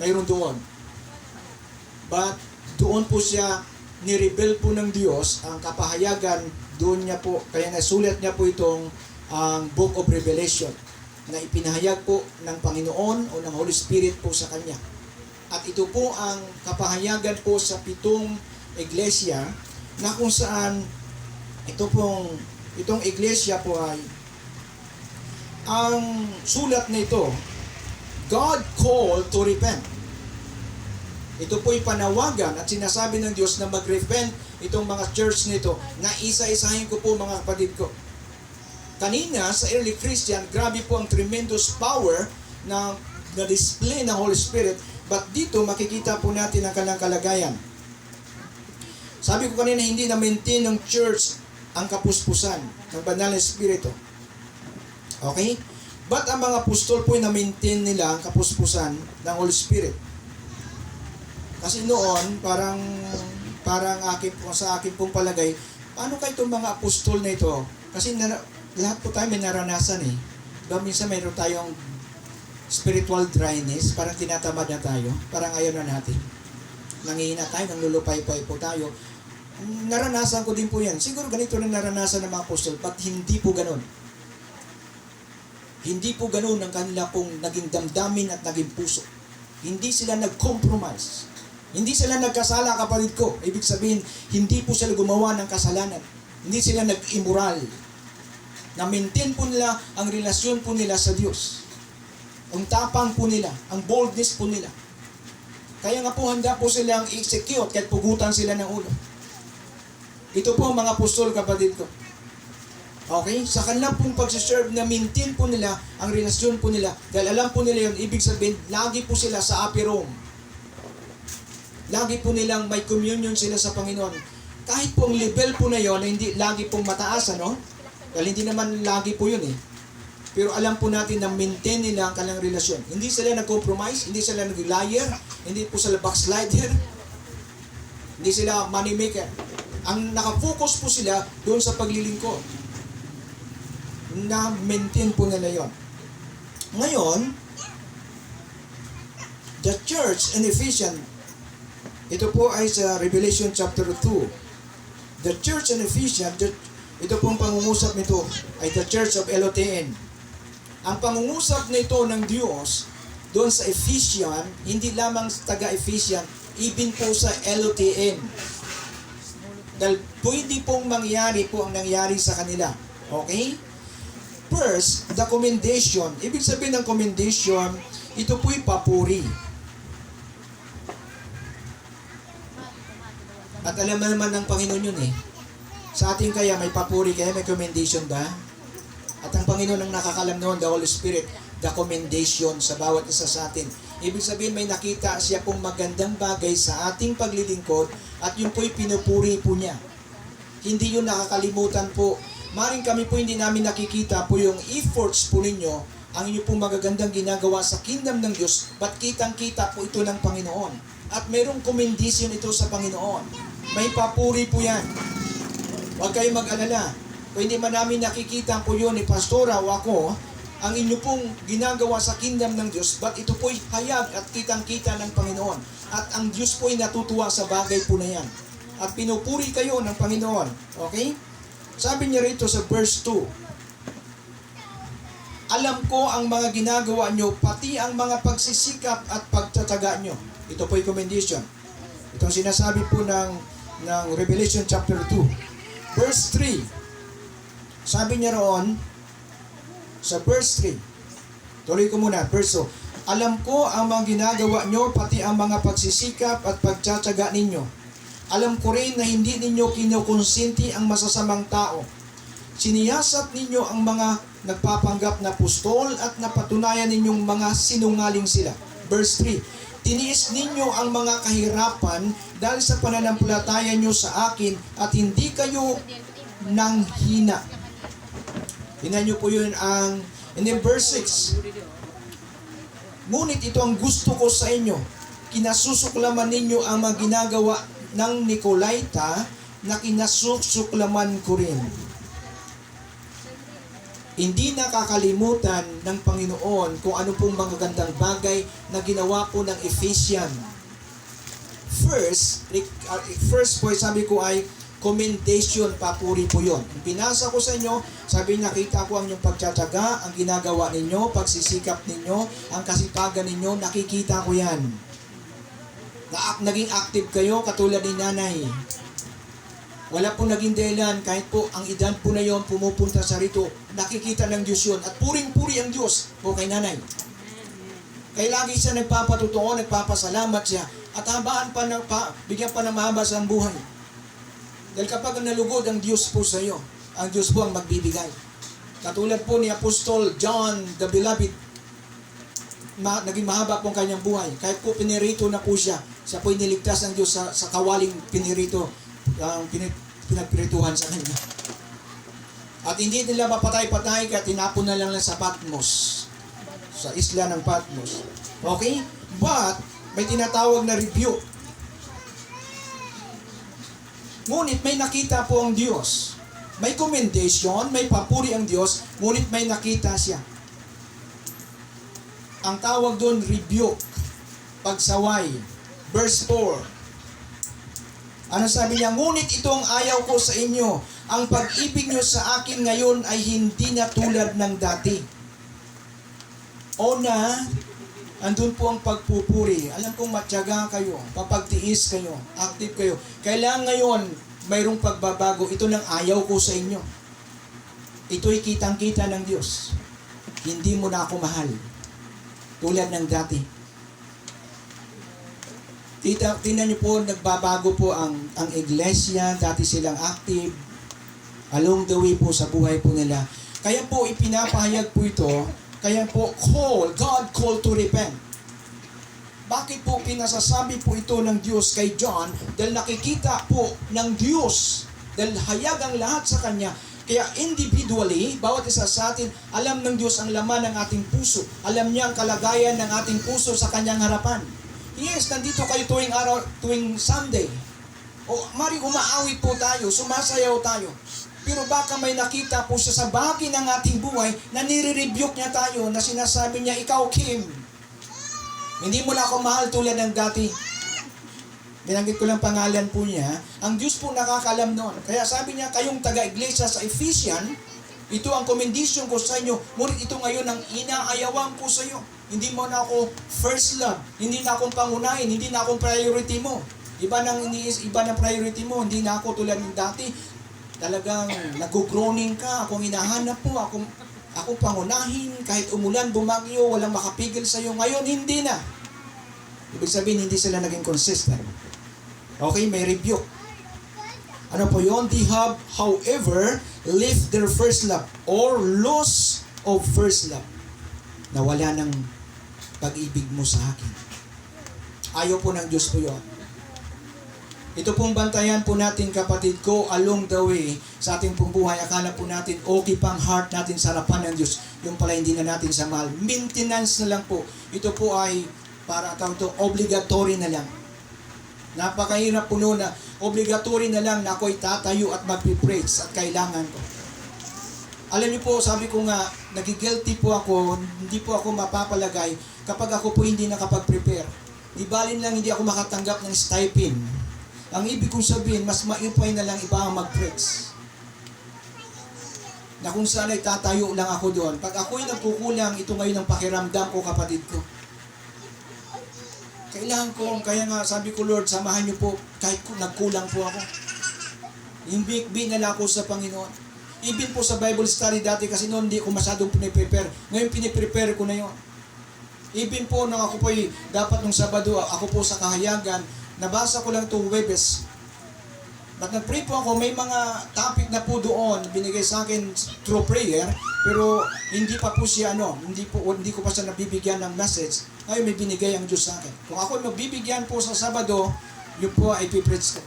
mayroon doon. But doon po siya ni-rebel po ng Diyos, ang kapahayagan doon niya po, kaya nasulat niya po itong ang Book of Revelation na ipinahayag po ng Panginoon o ng Holy Spirit po sa kanya. At ito po ang kapahayagan po sa 7 iglesia na kung saan ito itong iglesia po ay, ang sulat nito, God called to repent. Ito po'y panawagan at sinasabi ng Diyos na mag-repent itong mga church nito, na isa-isahin ko po mga kapatid ko. Kanina sa early Christian, grabe po ang tremendous power na display ng Holy Spirit, but dito makikita po natin ang kanilang kalagayan. Sabi ko kanina, hindi na-maintain ng church ang kapuspusan ng banal na Espiritu. Okay? But ang mga apostol po ay na-maintain nila ang kapuspusan ng Holy Spirit. Kasi noon, parang sa akin pong palagay, paano kayo itong mga apostol na ito? Kasi lahat po tayo may naranasan eh. Diba, minsan mayroon tayong spiritual dryness, parang tinatamad na tayo, parang ayaw na natin. Nangihina tayo, nanglulupay-pay po tayo. Naranasan ko din po yan. Siguro ganito na naranasan ng mga apostol, but hindi po ganun. Hindi po ganun ang kanila pong naging damdamin at naging puso. Hindi sila nag-compromise. Hindi sila nagkasala, kapatid ko. Ibig sabihin, hindi po sila gumawa ng kasalanan. Hindi sila nag-immoral. Na-maintain po nila ang relasyon po nila sa Diyos. Ang tapang po nila, ang boldness po nila. Kaya nga po handa po silang i-execute kahit pugutan sila ng ulo. Ito po ang mga apostol, kapatid ko. Okay? Sa kanilang pong pagsiserve na maintain po nila ang relasyon po nila. Dahil alam po nila yun, ibig sabihin, lagi po sila sa upper room. Lagi po nilang may communion sila sa Panginoon. Kahit pong level po na yun, hindi lagi pong mataas, ano? Dahil hindi naman lagi po yun eh. Pero alam po natin na maintain nila ang kanilang relasyon. Hindi sila nag-compromise, hindi sila nag-liar, hindi po sila backslider, hindi sila money maker. Ang nakafocus po sila doon sa paglilingkod. Na maintain po nila yon. Ngayon, the church in Ephesians, ito po ay sa Revelation chapter 2. The church in Ephesians, ito pong pangungusap nito ay the church of LOTN. Ang pangungusap nito ng Diyos doon sa Ephesians, hindi lamang sa taga-Ephesians, even po sa LOTN. Dahil pwede pong mangyari po ang nangyari sa kanila. Okay? First, the commendation. Ibig sabihin ng commendation, ito po'y papuri. At alam naman ng Panginoon yun eh. Sa atin kaya may papuri, kaya may commendation ba? At ang Panginoon ang nakakalam noon, the Holy Spirit, the commendation sa bawat isa sa atin. Ibig sabihin may nakita siya pong magandang bagay sa ating paglilingkod at yun po'y pinupuri po niya. Hindi yun nakakalimutan po. Maring kami po hindi namin nakikita po yung efforts po ninyo, ang inyo pong magagandang ginagawa sa kingdom ng Diyos, but kitang-kita po ito ng Panginoon. At mayroong commendation ito sa Panginoon. May papuri po yan. Huwag kayong mag-alala. Kung hindi man namin nakikita po yun ni Pastora o ako, ang inyo pong ginagawa sa kingdom ng Diyos, but ito po'y hayag at kitang-kita ng Panginoon. At ang Diyos po'y natutuwa sa bagay po na yan. At pinupuri kayo ng Panginoon. Okay? Sabi niya rito sa verse 2, alam ko ang mga ginagawa nyo, pati ang mga pagsisikap at pagtataga nyo. Ito po'y commendation. Itong sinasabi po ng Revelation chapter 2. Verse 3. Sabi niya roon, sa verse 3. Tuloy ko muna, verse 2. Alam ko ang mga ginagawa nyo, pati ang mga pagsisikap at pagtataga ninyo. Alam ko rin na hindi ninyo kinukonsinti ang masasamang tao. Siniyasat ninyo ang mga nagpapanggap na apostol at napatunayan ninyong mga sinungaling sila. Verse 3. Tiniis ninyo ang mga kahirapan dahil sa pananampalataya nyo sa akin at hindi kayo nang hina. Tingnan nyo po yun ang, and then verse 6. Ngunit ito ang gusto ko sa inyo. Kinasusuklaman ninyo ang mga ginagawa ng Nicolaita na kinasusuklaman ko rin. Hindi nakakalimutan ng Panginoon kung ano pong mga gandang bagay na ginawa po ng Ephesian. First po sabi ko ay commendation, papuri po yun. Pinasa ko sa inyo, sabi nakita ko ang inyong pagtsatsaga, ang ginagawa ninyo, pagsisikap ninyo, ang kasipagan ninyo, nakikita ko yan. Naging active kayo katulad ni nanay. Wala po naging dahilan, kahit po ang edad po na yon pumupunta sa rito, nakikita ng Diyos yun. At puring-puri ang Diyos po kay nanay. Kaya lagi siya nagpapatutuo, nagpapasalamat siya. At bigyan pa ng mahaba sa buhay. Dahil kapag nalugod ang Diyos po sa iyo, ang Diyos po ang magbibigay. Katulad po ni Apostol John the Beloved, naging mahaba po ang kanyang buhay. Kahit po pinirito na po siya po iniligtas ng Diyos sa kawaling pinirito, pinagpirituhan sa kanya. At hindi nila mapatay-patay kaya tinapon na lang sa Patmos, sa isla ng Patmos. Okay? But, may tinatawag na rebuke. Ngunit may nakita po ang Diyos. May commendation, may papuri ang Diyos, ngunit may nakita siya. Ang tawag doon, rebuke, pagsaway. Verse 4. Ano sabi niya? Ngunit ito ang ayaw ko sa inyo. Ang pag-ibig nyo sa akin ngayon ay hindi na tulad ng dati. O na, andun po ang pagpupuri. Alam kong matyaga kayo, papagtiis kayo, active kayo. Kailangan ngayon, mayroong pagbabago. Ito nang ayaw ko sa inyo. Ito'y kitang-kita ng Diyos. Hindi mo na ako mahal. Tulad ng dati. Tingnan niyo po, nagbabago po ang iglesia. Dati silang active. Along the way po sa buhay po nila. Kaya po ipinapahayag po ito. Kaya po God called to repent. Bakit po pinasasabi po ito ng Diyos kay John? Dahil nakikita po ng Diyos. Dahil hayag ang lahat sa Kanya. Kaya individually, bawat isa sa atin, alam ng Diyos ang laman ng ating puso. Alam niya ang kalagayan ng ating puso sa Kanyang harapan. Yes, nandito kayo tuwing Sunday. O mari umaawit po tayo, sumasayaw tayo. Pero baka may nakita po siya sa bahagi ng ating buhay na nire-rebuke niya tayo, na sinasabi niya, ikaw Kim, hindi mo na ako mahal tulad ng dati. Binanggit ko lang pangalan po niya. Ang Diyos po nakakalam noon. Kaya sabi niya, kayong taga-iglesia sa Ephesian, ito ang commendation ko sa inyo. Ngunit ito ngayon ang inaayawan ko sa iyo. Hindi mo na ako first love. Hindi na akong pangunahin. Hindi na akong priority mo. Iba ng priority mo. Hindi na ako tulad ng dati. Talagang nag-groaning ka. Akong hinahanap po. Akong pangunahin. Kahit umulan, bumagyo, walang makapigil sa iyo. Ngayon, hindi na. Ibig sabihin, hindi sila naging consistent. Okay, may rebuke. Ano po yun? They have, however, left their first love or loss of first love. Nawala ng pag-ibig mo sa akin. Ayaw po ng Diyos po yun. Ito pong bantayan po natin, kapatid ko, along the way sa ating pong buhay. Akala po natin, okay pang heart natin sa harapan ng Diyos. Yung pala hindi na natin sa mahal. Maintenance na lang po. Ito po ay para obligatory na lang. Napakahirap po noon na obligatory na lang na ako'y tatayo at magpipraise at kailangan ko. Alam niyo po, sabi ko nga, nagigilty po ako, hindi po ako mapapalagay kapag ako po hindi nakapag-prepare. Di balin lang hindi ako makatanggap ng stipend. Ang ibig kong sabihin, mas maipay na lang iba ang mag-praise. Na kung saan ay tatayo lang ako doon. Pag ako'y nagkukulang, ito ngayon ang pakiramdam ko, kapatid ko. Kailangan ko, kaya nga sabi ko, Lord, samahan niyo po kahit nagkulang po ako. Imbik-bin na lang ako sa Panginoon. Even po sa Bible study dati, kasi noon hindi ko masyadong piniprepare. Ngayon piniprepare ko na yon. Even po nung ako po dapat nung Sabado, ako po sa kahayagan, nabasa ko lang itong Webes. But nag-pray po ako, may mga topic na po doon, binigay sa akin through prayer, pero hindi pa po siya, hindi ko pa siya nabibigyan ng message. Ngayon may binigay ang Diyos sa akin. Kung ako magbibigyan po sa Sabado, yun po ay ipipreach ko.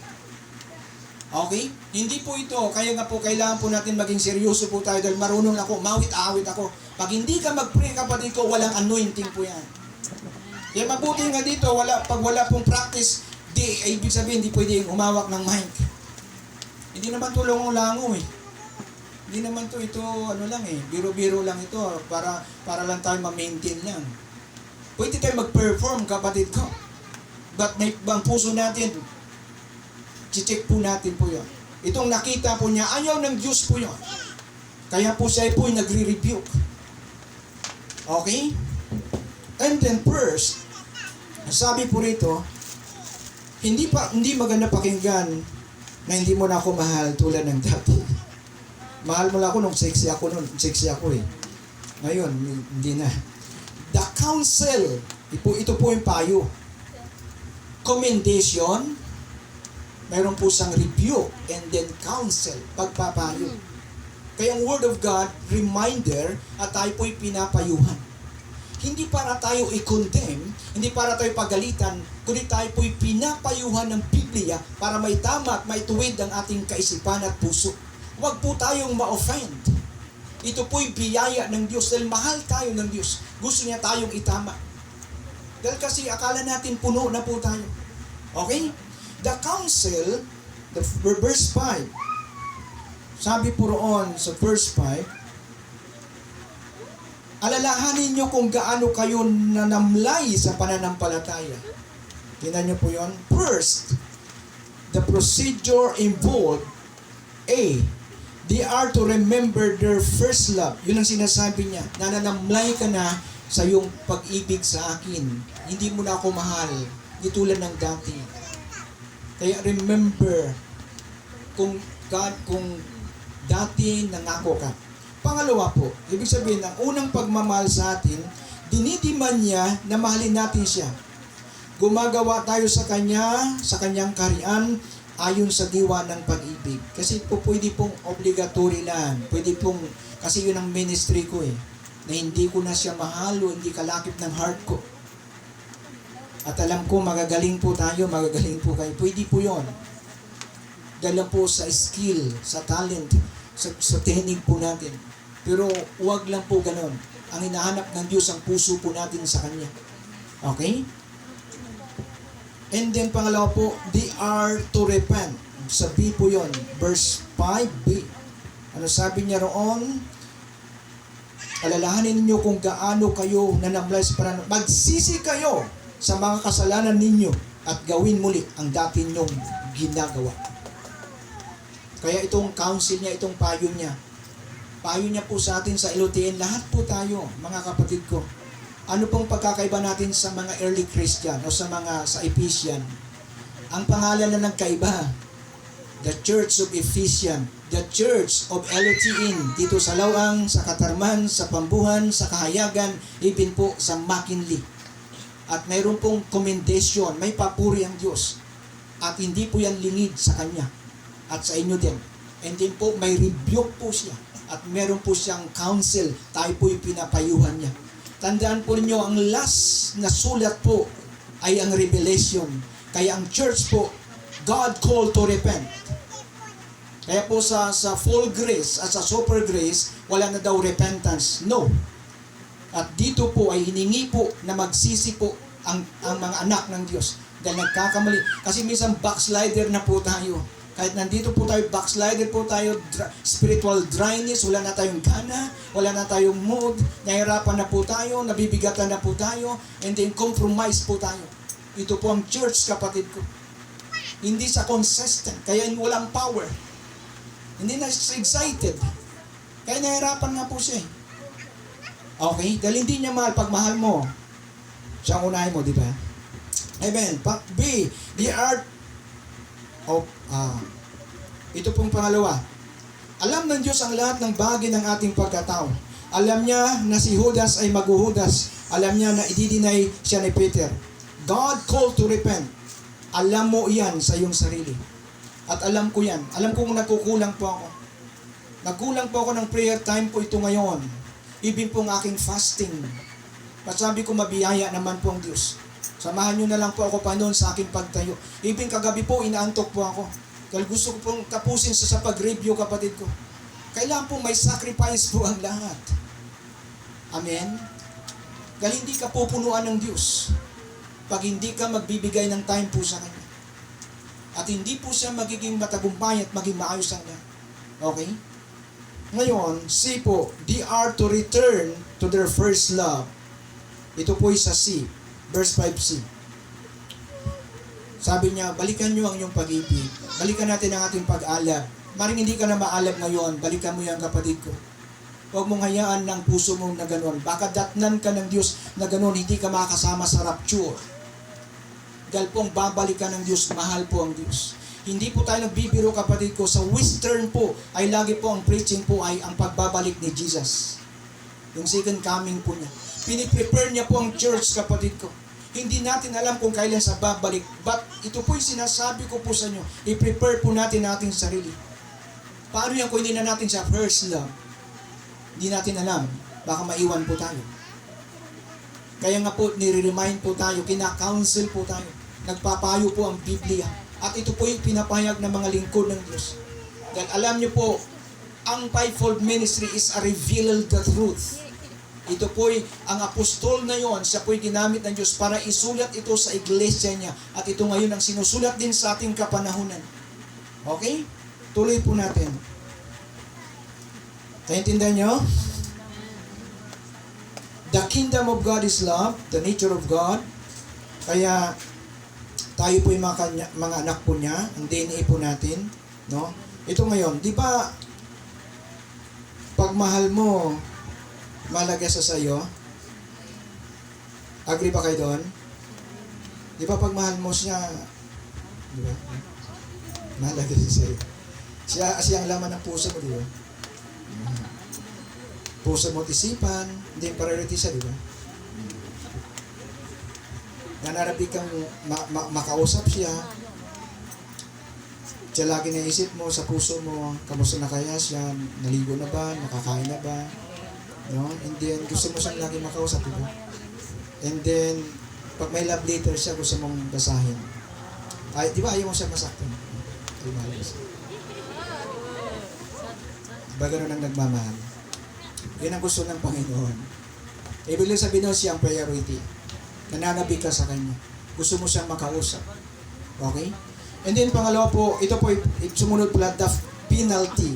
Okay? Hindi po ito, kaya nga po kailangan po natin maging seryoso po tayo dahil marunong ako, mawit-awit ako. Pag hindi ka mag-pray, kapatid ko, walang anointing po yan. Kaya mabuti nga dito, pag wala pong practice, ibig sabihin, hindi pwedeng umawak ng mic. Hindi naman to lango eh. Hindi naman to ito, biro-biro lang ito, para lang tayo ma-maintain lang. Pwede tayo mag-perform, kapatid ko. But ang puso natin, check po natin po yun. Itong nakita po niya, ayaw ng Diyos po yun. Kaya po siya po nagre-rebuke. Okay? And then first, sabi po rito, hindi maganda pakinggan na hindi mo na ako mahal tulad ng dati. Mahal mo lang ako nung sexy ako noon. Sexy ako eh. Ngayon, hindi na. The counsel, ito po yung payo. Commendation, mayroon po siyang rebuke, and then counsel, pagpapayo. Kaya ang Word of God, reminder, at tayo po'y pinapayuhan. Hindi para tayo i-condemn, hindi para tayo pagalitan, kundi tayo po'y pinapayuhan ng Biblia para maitama at maituwid ang ating kaisipan at puso. Huwag po tayong ma-offend. Ito po'y biyaya ng Diyos dahil mahal tayo ng Diyos. Gusto niya tayong itama. Dahil kasi akala natin puno na po tayo. Okay? The counsel, the verse 5, sabi po roon sa verse 5, alalahanin nyo kung gaano kayo nanamlay sa pananampalataya. Tingnan nyo po yon. First, the procedure involved, A, they are to remember their first love. Yun ang sinasabi niya. Nananamlay ka na sa iyong pag-ibig sa akin. Hindi mo na ako mahal. Di tulad ng dati. Kaya remember kung dati nangako ka. Pangalawa po, ibig sabihin, ang unang pagmamahal sa atin, dinidiman niya na mahalin natin siya. Gumagawa tayo sa Kanya, sa Kanyang karian, ayon sa diwa ng pag-ibig. Kasi po pwede pong obligatory lang. Pwede pong, kasi yun ang ministry ko eh. Na hindi ko na siya mahal o hindi kalakip ng heart ko. At alam ko, magagaling po tayo, magagaling po kayo. Pwede po yun. Dahil po sa skill, sa talent, sa technique po natin. Pero huwag lang po ganon. Ang hinahanap ng Diyos ang puso po natin sa Kanya. Okay? And then pangalawa po, they are to repent. Sa B po yun. Verse 5b. Ano sabi niya roon? Alalahanin niyo kung gaano kayo nanamlay sa pananampalataya. Magsisi kayo sa mga kasalanan ninyo at gawin muli ang dati ninyong ginagawa. Kaya itong counsel niya, itong payo niya po sa atin sa LOTN, lahat po tayo, mga kapatid ko. Ano pong pagkakaiba natin sa mga early Christian o sa Ephesian? Ang pangalan na nagkaiba, the Church of Ephesian, the Church of LOTN, dito sa Lawang, sa Katarman, sa Pambuhan, sa Kahayagan, even po sa McKinley. At mayroon pong commendation, may papuri ang Diyos. At hindi po yan lingid sa Kanya at sa inyo din. And then po, may rebuke po siya. At meron po siyang counsel. Tayo po yung pinapayuhan niya. Tandaan po ninyo, ang last na sulat po ay ang Revelation. Kaya ang church po, God called to repent. Kaya po sa full grace at sa super grace, wala na daw repentance. No. At dito po ay hiningi po na magsisi po ang mga anak ng Diyos. Dahil nagkakamali. Kasi minsan backslider na po tayo. Kahit nandito po tayo, backslider po tayo, spiritual dryness, wala na tayong gana, wala na tayong mood, nahirapan na po tayo, nabibigatan na po tayo, and then compromise po tayo. Ito po ang church, kapatid ko. Hindi sa consistent, kaya walang power. Hindi na excited. Kaya nahirapan nga po siya. Okay? Dahil hindi niya mahal. Pag mahal mo, siya ang unahin mo, di ba? Amen. B, the art of ito pong pangalawa. Alam ng Diyos ang lahat ng bagay ng ating pagkatao. Alam niya na si Judas ay maghuhudas. Alam niya na ididinay siya ni Peter. God called to repent. Alam mo iyan sa iyong sarili. At alam ko yan. Alam kong nagkukulang po ako. Nagkulang po ako ng prayer time po ito ngayon. Even po ang aking fasting. Masabi ko mabiyaya naman po ang Diyos. Samahan nyo na lang po ako pa noon sa aking pagtayo. Even kagabi po, inaantok po ako. Dahil gusto ko pong tapusin sa pag-review, kapatid ko. Kailangan po may sacrifice po ang lahat. Amen? Dahil hindi ka pupunuan ng Diyos pag hindi ka magbibigay ng time po sa Kanya. At hindi po siya magiging matagumpay at maging maayos ang lahat. Okay? Ngayon, C po, they are to return to their first love. Ito po sa C. Verse 5c. Sabi niya, balikan niyo ang iyong pag-ibig. Balikan natin ang ating pag-alab. Maring hindi ka na maalab ngayon, balikan mo yan, kapatid ko. Huwag mong hayaan ng puso mo na gano'n. Baka datnan ka ng Diyos na gano'n, hindi ka makakasama sa rapture. Dahil pong babalikan ng Diyos, mahal po ang Diyos. Hindi po tayo nagbibiro, kapatid ko. Sa Western po, ay lagi po ang preaching po ay ang pagbabalik ni Jesus. Yung second coming po niya. Piniprepare niya po ang church, kapatid ko. Hindi natin alam kung kailan sa babalik. But ito po yung sinasabi ko po sa inyo. I-prepare po natin ating sarili. Paano yan kung hindi na natin sa first love? Hindi natin alam. Baka maiwan po tayo. Kaya nga po, nire-remind po tayo, kina-counsel po tayo. Nagpapayo po ang Biblia. At ito po yung pinapahayag ng mga lingkod ng Diyos. Dahil alam niyo po, ang fivefold ministry is a reveal the truth. Ito po'y ang apostol na yon, siya po'y ginamit ng Diyos para isulat ito sa iglesia niya. At ito ngayon ang sinusulat din sa ating kapanahunan. Okay? Tuloy po natin. Naintindihan nyo? The kingdom of God is love, the nature of God. Kaya tayo po yung mga anak po niya, ang DNA po natin. No? Ito ngayon, di ba pag mahal mo, malaga sa sayo? Agree ba kayo doon? Di ba pag mahal mo siya, di ba? Malaga sa sayo. Siya ang laman ng puso mo, di ba? Puso mo at isipan, hindi yung priority siya, di ba? Nanarapig kang makausap siya. Siya lagi naisip mo sa puso mo, kamusta na kaya siya, naligo na ba, nakakain na ba? No? And then, gusto mo siyang lagi makausap, di ba? And then, pag may love letter siya, gusto mong basahin. Ay, di ba ayaw mo siya masaktan? Ay, mahal siya. Diba ganun ang nagmamahal? Yan ang gusto ng Panginoon. Ibig sabihin nun siya ang priority. Nananabik ka sa Kanya. Gusto mo siyang makausap. Okay? And then pangalawa po, ito po, sumunod pala, the penalty.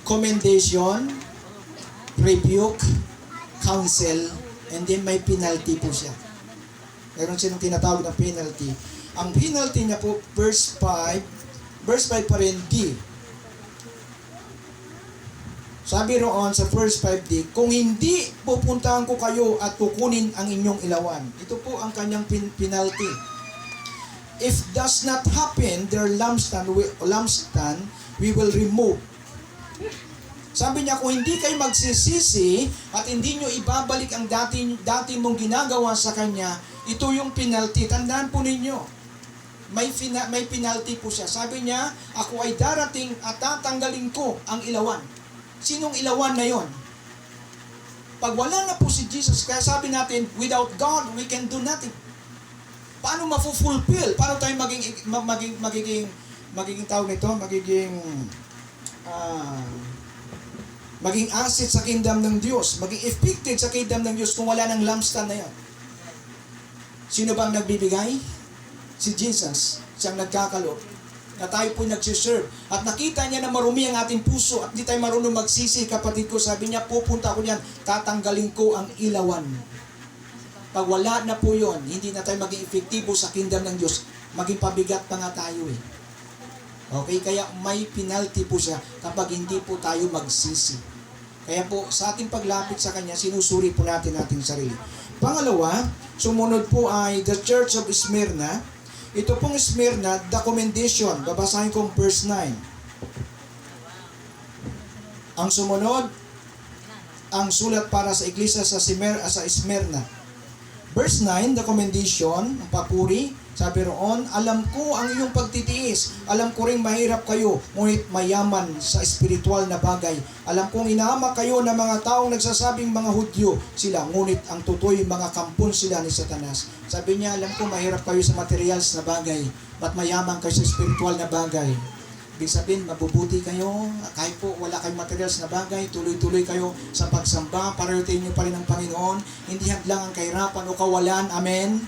Commendation, rebuke, counsel, and then may penalty po siya. Meron silang tinatawag na penalty. Ang penalty niya po, verse 5 pa rin, D. Sabi roon sa verse 5D, kung hindi pupuntahan ko kayo at kukunin ang inyong ilawan. Ito po ang kanyang penalty. If does not happen, their lampstand we will remove. Sabi niya, kung hindi kayo magsisisi at hindi nyo ibabalik ang dati mong ginagawa sa Kanya, ito yung penalty. Tandaan po ninyo, may penalty po siya. Sabi niya, ako ay darating at tatanggalin ko ang ilawan. Sinong ilawan na yon? Pag wala na po si Jesus, kaya sabi natin, without God, we can do nothing. Paano mafu-fulfill? Paano tayo magiging tawag nito? Maging asset sa kingdom ng Diyos. Maging effective sa kingdom ng Diyos kung wala ng lampstand na yan. Sino bang nagbibigay? Si Jesus. Siyang nagkakalob. Na tayo po nagsiserve. At nakita niya na marumi ang ating puso at hindi tayo marunong magsisi, kapatid ko. Sabi niya, pupunta ako niyan, tatanggalin ko ang ilawan. Pag wala na po yun, hindi na tayo maging efektibo sa kingdom ng Diyos. Maging pabigat pa nga tayo eh. Okay, kaya may penalty po siya kapag hindi po tayo magsisi. Kaya po, sa ating paglapit sa Kanya, sinusuri po natin ating sarili. Pangalawa, sumunod po ay the Church of Smyrna. Ito pong Smyrna, the commendation. Babasahin kong verse 9. Ang sumunod, ang sulat para sa iglesia sa Smyrna. Verse 9, the commendation, ang papuri, sabi roon, alam ko ang iyong pagtitiis. Alam ko rin mahirap kayo, ngunit mayaman sa espiritual na bagay. Alam kong inaama kayo ng mga taong nagsasabing mga Hudyo sila, ngunit ang tutoy mga kampon sila ni Satanas. Sabi niya, alam ko mahirap kayo sa materials na bagay, ba't mayaman kayo sa espiritual na bagay? Ibig sabihin, mabubuti kayo, kahit po wala kayong materials na bagay, tuloy-tuloy kayo sa pagsamba, priority niyo pa rin ang Panginoon, hindi hadlang ang kahirapan o kawalan, amen?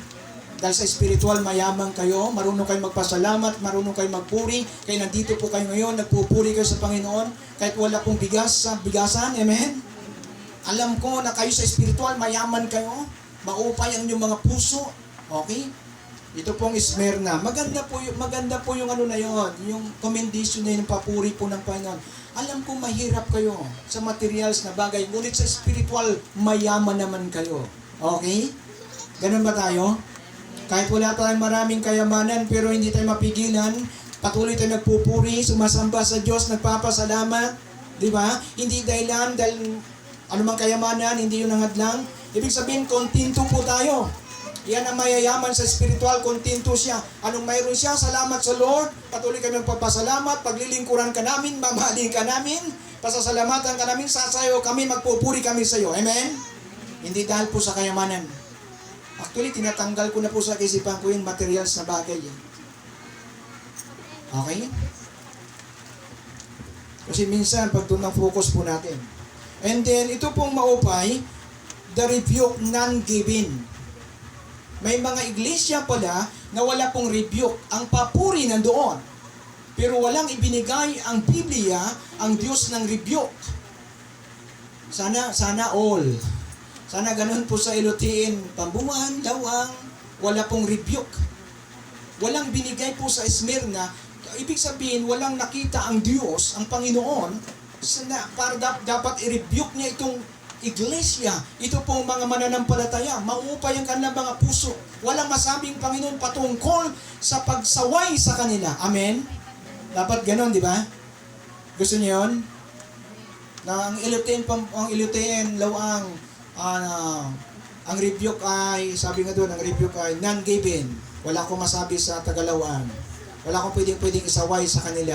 Dahil sa spiritual, mayaman kayo, marunong kayo magpasalamat, marunong kayo magpuri, kaya nandito po kayo ngayon, nagpupuri kayo sa Panginoon, kahit wala pong bigas sa bigasan, amen? Alam ko na kayo sa spiritual, mayaman kayo, maupay ang inyong mga puso, okay? Ito pong Smyrna, maganda po yung ano na yon, yung commendation na yung papuri po ng Panginoon. Alam ko mahirap kayo sa materials na bagay, ngunit sa spiritual, mayaman naman kayo. Okay? Ganun ba tayo? Kahit wala tayong maraming kayamanan, pero hindi tayo mapigilan. Patuloy tayo nagpupuri, sumasamba sa Diyos, nagpapasalamat. Di ba? Hindi dahilan dahil anumang kayamanan, hindi yun ang hadlang. Ibig sabihin, kontento po tayo. Yan ang mayayaman sa spiritual, kontento siya. Anong mayroon siya? Salamat sa Lord. Patuloy kami magpapasalamat. Paglilingkuran ka namin, mamahalin ka namin, pasasalamatan ka namin, sasayo kami, magpupuri kami sa iyo. Amen? Hindi dahil po sa kayamanan. Actually, tinatanggal ko na po sa kaisipan ko yung materials na bagay. Okay? Kasi minsan, pag doon ang focus po natin. And then, ito pong maupay, the rebuke non-giving. May mga iglesia pala na wala pong rebuke. Ang papuri nandoon. Pero walang ibinigay ang Biblia, ang Diyos ng rebuke. Sana all. Sana ganun po sa Elutiin, Pambuan, Lawang, wala pong rebuke. Walang binigay po sa Smyrna. Ibig sabihin, walang nakita ang Diyos, ang Panginoon, para dapat i-rebuke niya itong iglesia. Ito pong mga mananampalataya, maupay ang kanilang mga puso. Walang masabing Panginoon patungkol sa pagsaway sa kanila. Amen? Dapat ganon, di ba? Gusto niyo yun? Na ang Elutiin, Lawang, ang rebuke ay, sabi nga doon, ang rebuke ay non-giving. Wala akong masabi sa Tagalawang. Wala akong pwedeng isaway sa kanila.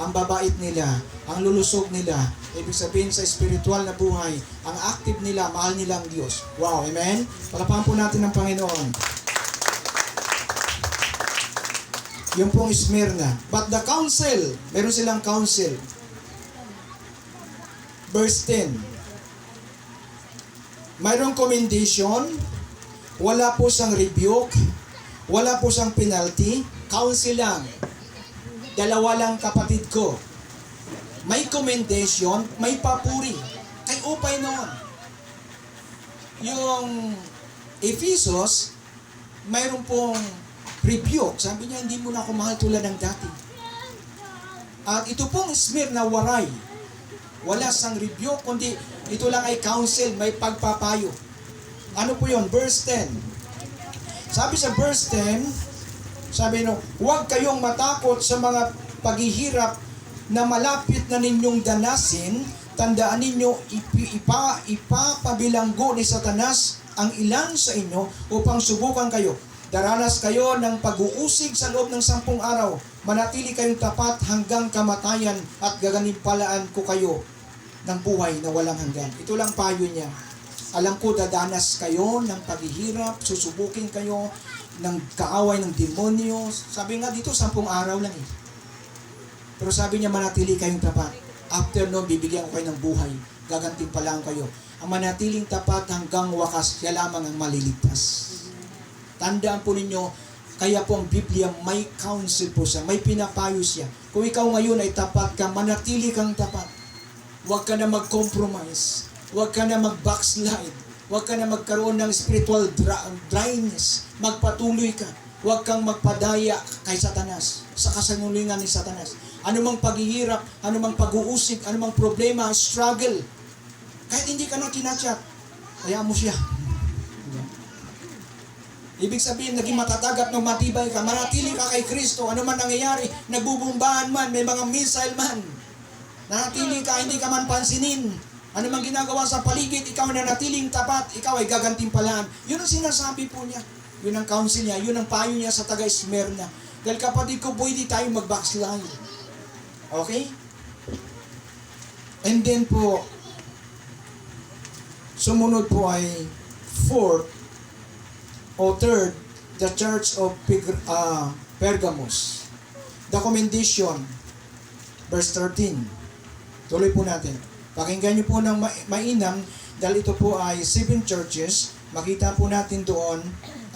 Ang babait nila, ang lulusog nila, ibig sabihin sa spiritual na buhay, ang active nila, mahal nila ang Diyos. Wow, amen? Palapakan po natin ng Panginoon. Yung pong Smyrna. But the council, meron silang council. Verse 10. Mayroong commendation, wala po siyang rebuke, wala po siyang penalty, counsel lang. Dalawa lang kapatid ko. May commendation, may papuri. Kay upay noon. Yung Ephesus, mayroon pong rebuke. Sabi niya, hindi mo na ako mahal tulad ng dati. At ito pong Smyrna waray. Wala sang rebuke, kundi ito lang ay counsel, may pagpapayo. Ano po yun? Verse 10. Sabi sa verse 10, sabi no, huwag kayong matakot sa mga paghihirap na malapit na ninyong danasin. Tandaan ninyo, ipapabilanggo ni Satanas ang ilan sa inyo upang subukan kayo. Daranas kayo ng pag-uusig sa loob ng 10 araw. Manatili kayong tapat hanggang kamatayan at gaganimpalaan ko kayo ng buhay na walang hanggan. Ito lang payo niya. Alam ko, dadanas kayo ng paghihirap, susubukin kayo ng kaaway ng demonyo. Sabi nga dito, 10 araw lang eh. Pero sabi niya, manatili kayong tapat. After noon, bibigyan ko kayo ng buhay. Gagantimpalaan kayo. Ang manatiling tapat hanggang wakas, siya lamang ang maliligtas. Tandaan po ninyo, kaya po ang Biblia may counsel po siya, may pinapayo siya. Kung ikaw ngayon ay tapat ka, manatili kang tapat. Huwag ka na mag-compromise. Huwag ka na mag-backslide. Huwag ka na magkaroon ng spiritual dryness. Magpatuloy ka. Huwag kang magpadaya kay Satanas, sa kasanulingan ni Satanas. Anumang paghihirap, anumang pag-uusig, anumang problema, struggle. Kahit hindi ka na kinachat, kaya mo siya. Ibig sabihin, naging matatag at matibay ka, manatili ka kay Kristo, ano man nangyayari, nagbubumbahan man, may mga missile man, nanatili ka, hindi ka man pansinin, ano man ginagawa sa paligid, ikaw na natiling tapat, ikaw ay gagantimpalaan. Yun ang sinasabi po niya, yun ang counsel niya, yun ang payo niya sa taga Smyrna. Dahil kapatid ko, pwede tayo mag-backslide. Okay? And then po, sumunod po ay fourth, o third, the Church of Pergamos. The commendation, verse 13. Tuloy po natin. Pakinggan niyo po ng mainam, dahil ito po ay 7 churches. Makita po natin doon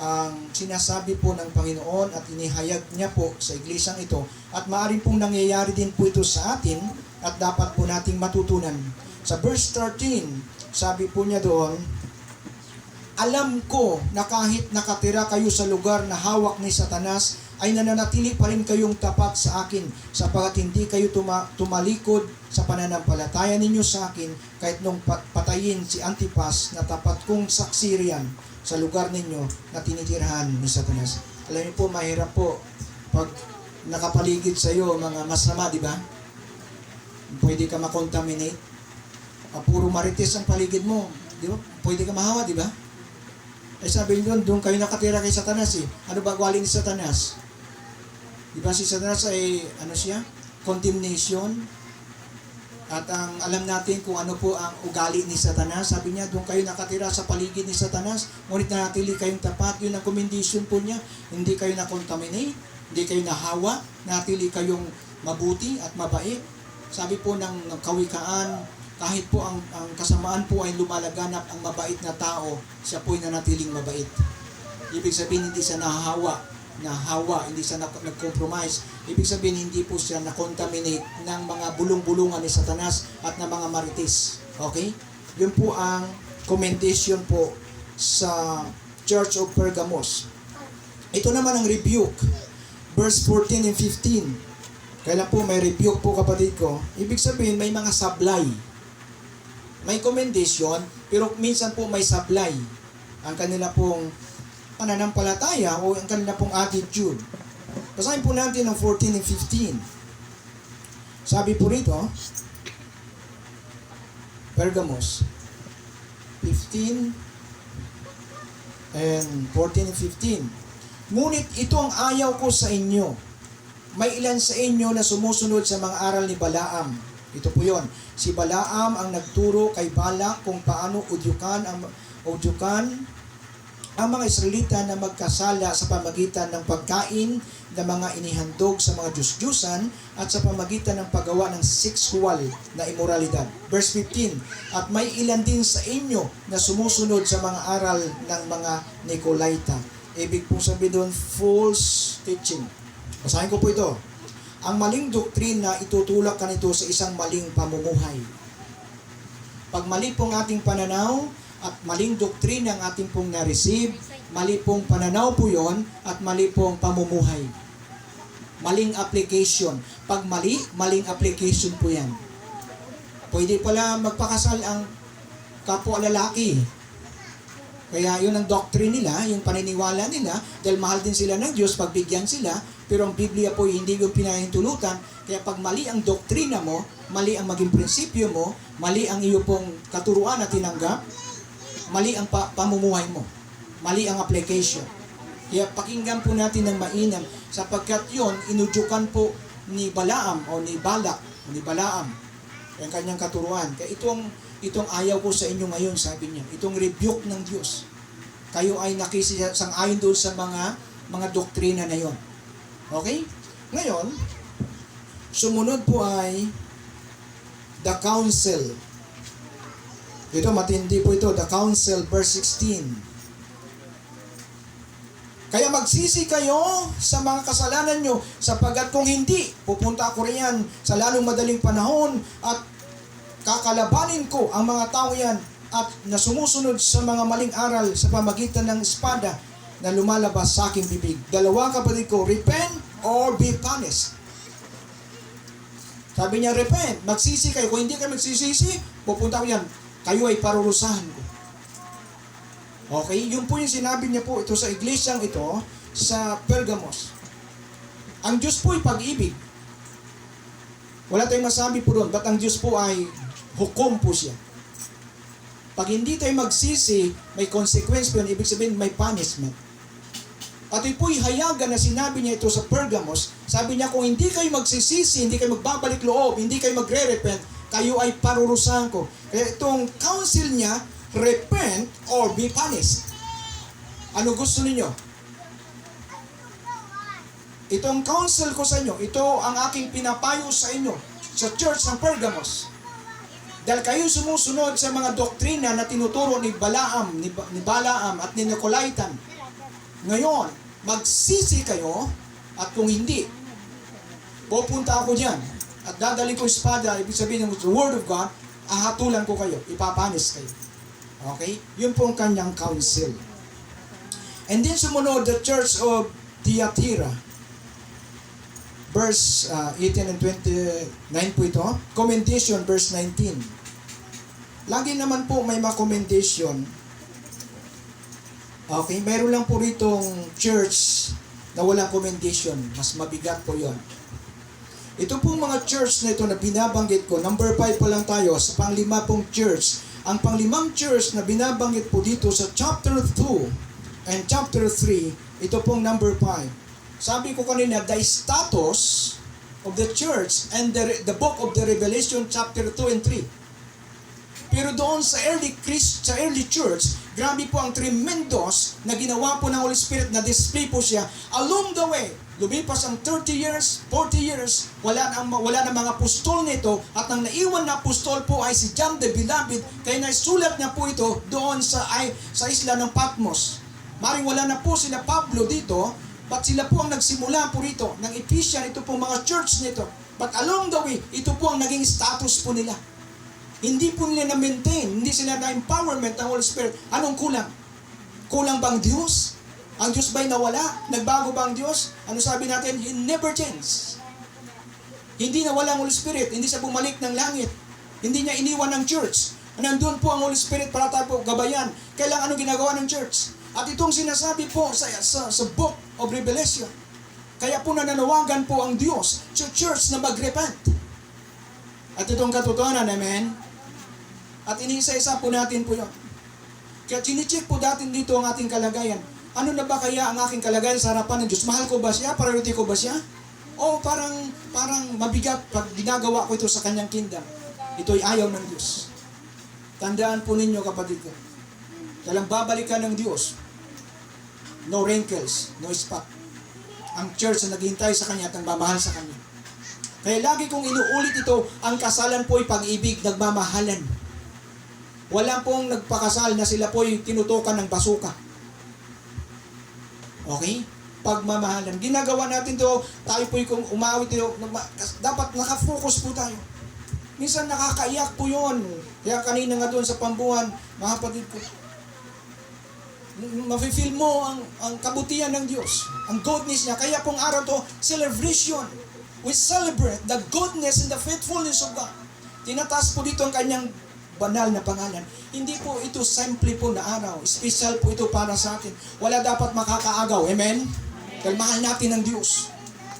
ang sinasabi po ng Panginoon at inihayag niya po sa iglesyang ito. At maaaring pong nangyayari din po ito sa atin at dapat po nating matutunan. Sa verse 13, sabi po niya doon, alam ko na kahit nakatira kayo sa lugar na hawak ni Satanas, ay nananatili pa rin kayong tapat sa akin, sapagat hindi kayo tumalikod sa pananampalataya ninyo sa akin, kahit nung patayin si Antipas na tapat kong saksi riyan. sa lugar ninyo na tinitirahan ni Satanas. Alam niyo po, mahirap po pag nakapaligid sa iyo mga masama, di ba? Pwede ka makontaminate. Puro marites ang paligid mo, di ba? Pwede ka mahawa, di ba? Eh sabi niyo, doon kayo nakatira kay Satanas eh. Ano ba galing ni Satanas? Di ba si Satanas ay, ano siya? Condemnation. At ang alam natin kung ano po ang ugali ni Satanas. Sabi niya, doon kayo nakatira sa paligid ni Satanas. Ngunit nanatili kayong tapat. Yun ang commendation po niya. Hindi kayo na-contaminate. Hindi kayo nahawa. Nanatili kayong mabuti at mabait. Sabi po ng kawikaan, kahit po ang kasamaan po ay lumalaganap, ang mabait na tao, siya po ay nanatiling mabait. Ibig sabihin, hindi siya nahawa, hindi siya nag-compromise. Ibig sabihin, hindi po siya na-contaminate ng mga bulong-bulungan ni Satanas at ng mga marites. Okay? Yun po ang commendation po sa Church of Pergamos. Ito naman ang rebuke. Verse 14 and 15. Kailan po may rebuke po, kapatid ko? Ibig sabihin, may mga sablay. May commendation, pero minsan po may sablay. Ang kanila pong pananampalataya o ang kanila pong attitude. Basahin po natin ang 14 and 15. Sabi po rito, Pergamos 15 and 14 and 15. Ngunit ito ang ayaw ko sa inyo. May ilan sa inyo na sumusunod sa mga aral ni Balaam. Ito po yon. Si Balaam ang nagturo kay Balak kung paano udyukan ang mga Israelita na magkasala sa pamagitan ng pagkain ng mga inihandog sa mga Diyos-Diyusan at sa pamagitan ng paggawa ng sexual na immoralidad. Verse 15, at may ilan din sa inyo na sumusunod sa mga aral ng mga Nicolaita. Ibig pong sabihin doon, false teaching. Basahin ko po ito. Ang maling doktrina, itutulak ka nito sa isang maling pamumuhay. Pag mali pong ating pananaw at maling doktrina ang ating pong na-receive, mali pong pananaw po yon at mali pong pamumuhay. Maling application. Pag mali, maling application po yan. Pwede pala magpakasal ang kapwa lalaki. Kaya yun ang doctrine nila, yung paniniwala nila, dahil mahal din sila ng Diyos, pagbigyan sila, pero ang Biblia po hindi yung pinahintulutan. Kaya pag mali ang doktrina mo, mali ang maging prinsipyo mo, mali ang iyo pong katuruan na tinanggap, mali ang pamumuhay mo, mali ang application. Kaya pakinggan po natin ng mainam, sapagkat yon inudyukan po ni Balaam o ni Balak, ni Balaam, ang kanyang katuruan. Kaya itong ayaw ko sa inyo ngayon, sabi niya, itong rebuke ng Diyos. Kayo ay nakisang-ayon doon sa mga doktrina na yon. Okay? Ngayon, sumunod po ay the council. Ito, matindi po ito, the council, verse 16. Kaya magsisi kayo sa mga kasalanan nyo, sapagkat kung hindi, pupunta ako riyan sa lalong madaling panahon at kakalabanin ko ang mga tao yan at na sumusunod sa mga maling aral sa pamagitan ng espada na lumalabas sa aking bibig. Dalawa, kapatid ko, repent or be punished. Sabi niya, repent, magsisi kayo. Kung hindi kayo magsisisi, pupunta ko yan. Kayo ay parurusahan ko. Okay? Yun po yung sinabi niya po ito sa iglesyang ito sa Pergamos. Ang Diyos po ay pag-ibig. Wala tayong masabi po doon, but ang Diyos po ay hukom po siya. Pag hindi tayo magsisi, may consequence po yun. Ibig sabihin, may punishment. At ito po'y hayagan na sinabi niya ito sa Pergamos. Sabi niya, kung hindi kayo magsisisi, hindi kayo magbabalik loob, hindi kayo magre-repent, kayo ay parurusahan ko. Kaya itong counsel niya, repent or be punished. Ano gusto ninyo? Itong counsel ko sa inyo, ito ang aking pinapayo sa inyo sa church ng Pergamos. Dahil kayo sumusunod sa mga doktrina na tinuturo ni Balaam, ni Balaam at ni Nicolaitan. Ngayon, magsisi kayo at kung hindi, pupunta ako dyan at dadali ko espada, ibig sabihin ng word of God, ahatulan ko kayo, ipapanis kayo. Okay? Yun po ang kanyang counsel. And then sumunod, the church of Thyatira. Verse 18 and 29 po ito. Commendation, verse 19. Lagi naman po may mga commendation Okay, meron lang po ritong church na walang commendation. Mas mabigat po yon. Ito pong mga church na ito na binabanggit ko, number 5 pa lang tayo, sa panglima pong church. Ang panglimang church na binabanggit po dito sa chapter 2 and chapter 3, ito pong number 5. Sabi ko kanina, the status of the church and the book of the Revelation chapter 2 and 3. Pero doon sa early church, grabe po ang tremendous na ginawa po ng Holy Spirit na display po siya along the way. Lumipas ang 30 years, 40 years, wala na mga apostol nito at ang naiwan na apostol po ay si John the Beloved, kaya naisulat niya po ito doon sa isla ng Patmos. Maring wala na po sila Pablo dito, but sila po ang nagsimula po rito ng Ephesian, ito po mga church nito. But along the way, ito po ang naging status po nila. Hindi po nila na-maintain, hindi sila na-empowerment ng Holy Spirit. Anong kulang? Kulang bang Diyos? Ang Diyos ba'y nawala? Nagbago ba ang Diyos? Ano sabi natin? He never changed. Hindi nawala ang Holy Spirit, hindi siya bumalik ng langit. Hindi niya iniwan ng church. Nandun po ang Holy Spirit para tayo po gabayan. Kailang ano ginagawa ng church? At itong sinasabi po sa book of Revelation. Kaya po nananawagan po ang Diyos sa church na mag-repent. At itong katotohanan, amen? At iniisa-isa po natin po yun. Kaya chinicheck po natin dito ang ating kalagayan. Ano na ba kaya ang aking kalagayan sa harapan ng Diyos? Mahal ko ba siya? Priority ko ba siya? O parang mabigat pag ginagawa ko ito sa kanyang kingdom. Ito'y ayaw ng Diyos. Tandaan po ninyo, kapatid ko. Dalang babalikan ng Diyos. No wrinkles, no spot. Ang church na naghihintay sa Kanya at ang mamahal sa Kanya. Kaya lagi kong inuulit ito, ang kasalan po'y pag-ibig, nagmamahalan. Wala pong nagpakasal na sila po'y tinutukan ng basuka. Okay? Pagmamahalan. Ginagawa natin to, tayo po'y kung umawit ito, dapat nakafocus po tayo. Minsan nakakaiyak po yun. Kaya kanina nga doon sa Pambuhan, mga kapatid ko, mafe-feel mo ang kabutihan ng Diyos, ang goodness niya. Kaya pong araw to, celebration. We celebrate the goodness and the faithfulness of God. Tinataas po dito ang kanyang banal na pangalan. Hindi po ito simple po na araw. Special po ito para sa atin. Wala dapat makakaagaw. Amen? Dahil mahal natin ang Diyos.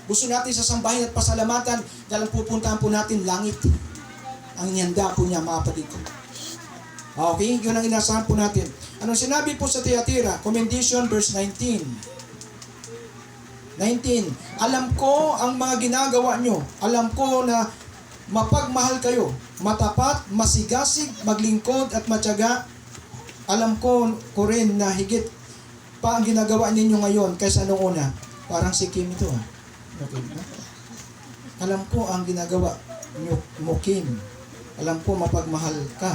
Gusto natin sa sambahin at pasalamatan dahil pupuntahan po natin langit. Ang nyanda po niya, mga kapatid ko. Okay? Yun ang inasahan po natin. Anong sinabi po sa Thyatira? Commendation verse 19. Alam ko ang mga ginagawa nyo. Alam ko na mapagmahal kayo, matapat, masigasig, maglingkod at matyaga. Alam ko rin na higit pa ang ginagawa ninyo ngayon kaysa noong una. Parang si Kim ito. Okay, no? Alam ko ang ginagawa mo, Kim. Alam ko mapagmahal ka,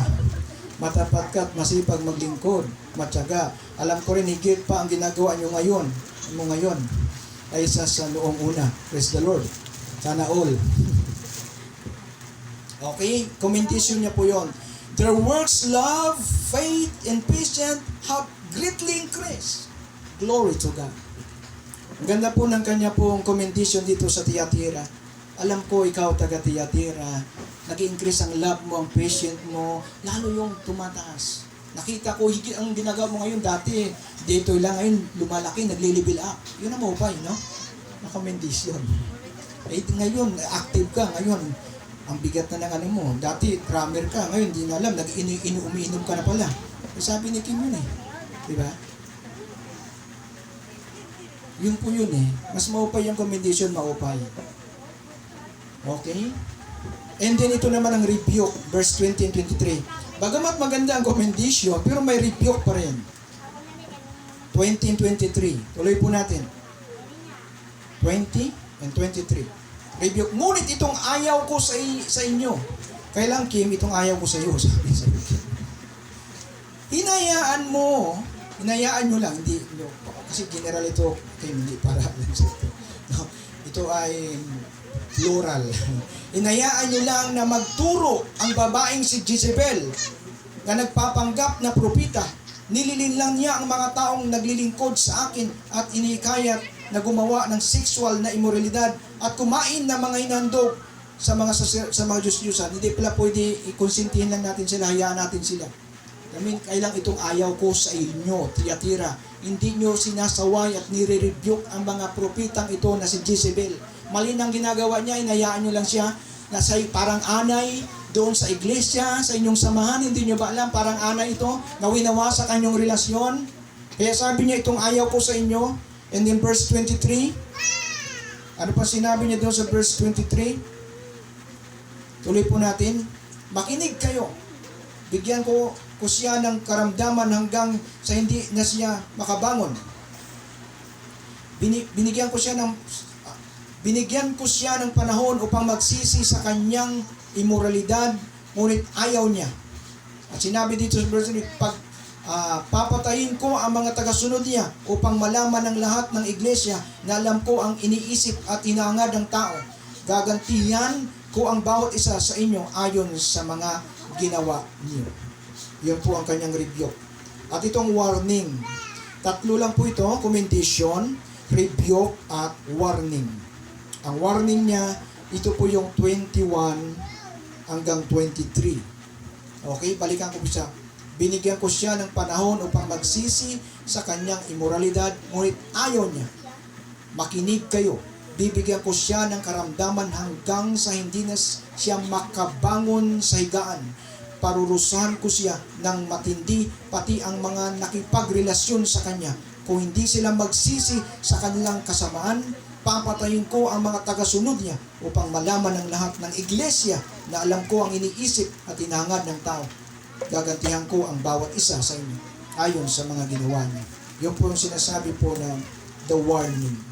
matapat ka at masipag maglingkod, matyaga. Alam ko rin higit pa ang ginagawa nyo ngayon kaysa sa noong una. Praise the Lord. Sana all. Okay? Commendation niya po yon. Their works, love, faith, and patience have greatly increased. Glory to God. Ang ganda po ng kanya pong commendation dito sa Thyatira. Alam ko, ikaw taga Thyatira, nag-increase ang love mo, ang patient mo, lalo yung tumataas. Nakita ko, ang ginagawa mo ngayon dati, dito lang ngayon, lumalaki, nagli-level up. Yun ang mobile, no? Na commendation. Eh, ngayon, active ka, ngayon, ang bigat na ng ano mo. Dati, drummer ka. Ngayon, hindi na alam. Umiinom ka na pala. Eh, sabi ni Kim yun eh. Diba? Yun po yun eh. Mas maupay yung commendation, maupay. Okay? And then, ito naman ang rebuke. Verse 20 and 23. Bagamat maganda ang commendation, pero may rebuke pa rin. 20 and 23. Tuloy po natin. 20 and 23. Rebuke. Ngunit itong ayaw ko sa inyo. Kailang, Kim, itong ayaw ko sa iyo. Sabi sa Kim. Hinayaan nyo lang. Hindi, no, kasi general ito, Kim, hindi para lang sa ito. No, ito ay plural. Hinayaan nyo lang na magturo ang babaeng si Jezebel na nagpapanggap na propita. Nililin lang niya ang mga taong naglilingkod sa akin at inikayat na gumawa ng sexual na immoralidad at kumain ng mga hinandog sa mga Diyos-Diyusan. Hindi pala pwede ikonsintihin lang natin sila, hayaan natin sila. kailang itong ayaw ko sa inyo, Thyatira. Hindi nyo sinasaway at nire-rebuke ang mga propitang ito na si Jezebel. Mali nang ginagawa niya, inayaan nyo lang siya na parang anay doon sa iglesia, sa inyong samahan. Hindi nyo ba alam, parang anay ito na winawasak ang inyong relasyon? Kaya sabi niya, itong ayaw ko sa inyo. And then verse 23, ano pa sinabi niya doon sa verse 23? Tuloy po natin. Makinig kayo. Bigyan ko siya ng karamdaman hanggang sa hindi na siya makabangon. Binigyan ko siya ng panahon upang magsisi sa kanyang imoralidad, ngunit ayaw niya. At sinabi dito sa verse 3, papatayin ko ang mga tagasunod niya upang malaman ng lahat ng iglesia na alam ko ang iniisip at hinahangad ng tao. Gagantihan ko ang bawat isa sa inyo ayon sa mga ginawa niyo. Yun po ang kanyang rebuke. At itong warning, tatlo lang po ito, commendation, rebuke, at warning. Ang warning niya, ito po yung 21 hanggang 23. Okay, balikan ko siya. Binigyan ko siya ng panahon upang magsisi sa kanyang imoralidad, ngunit ayaw niya. Makinig kayo. Bibigyan ko siya ng karamdaman hanggang sa hindi na siya makabangon sa higaan. Parurusahan ko siya ng matindi, pati ang mga nakipagrelasyon sa kanya. Kung hindi sila magsisi sa kanilang kasamaan, papatayin ko ang mga tagasunod niya upang malaman ng lahat ng iglesia na alam ko ang iniisip at hinahangad ng tao. Gagantihan ko ang bawat isa sa inyo ayon sa mga ginawa niya. Yun po yung sinasabi po ng the warning.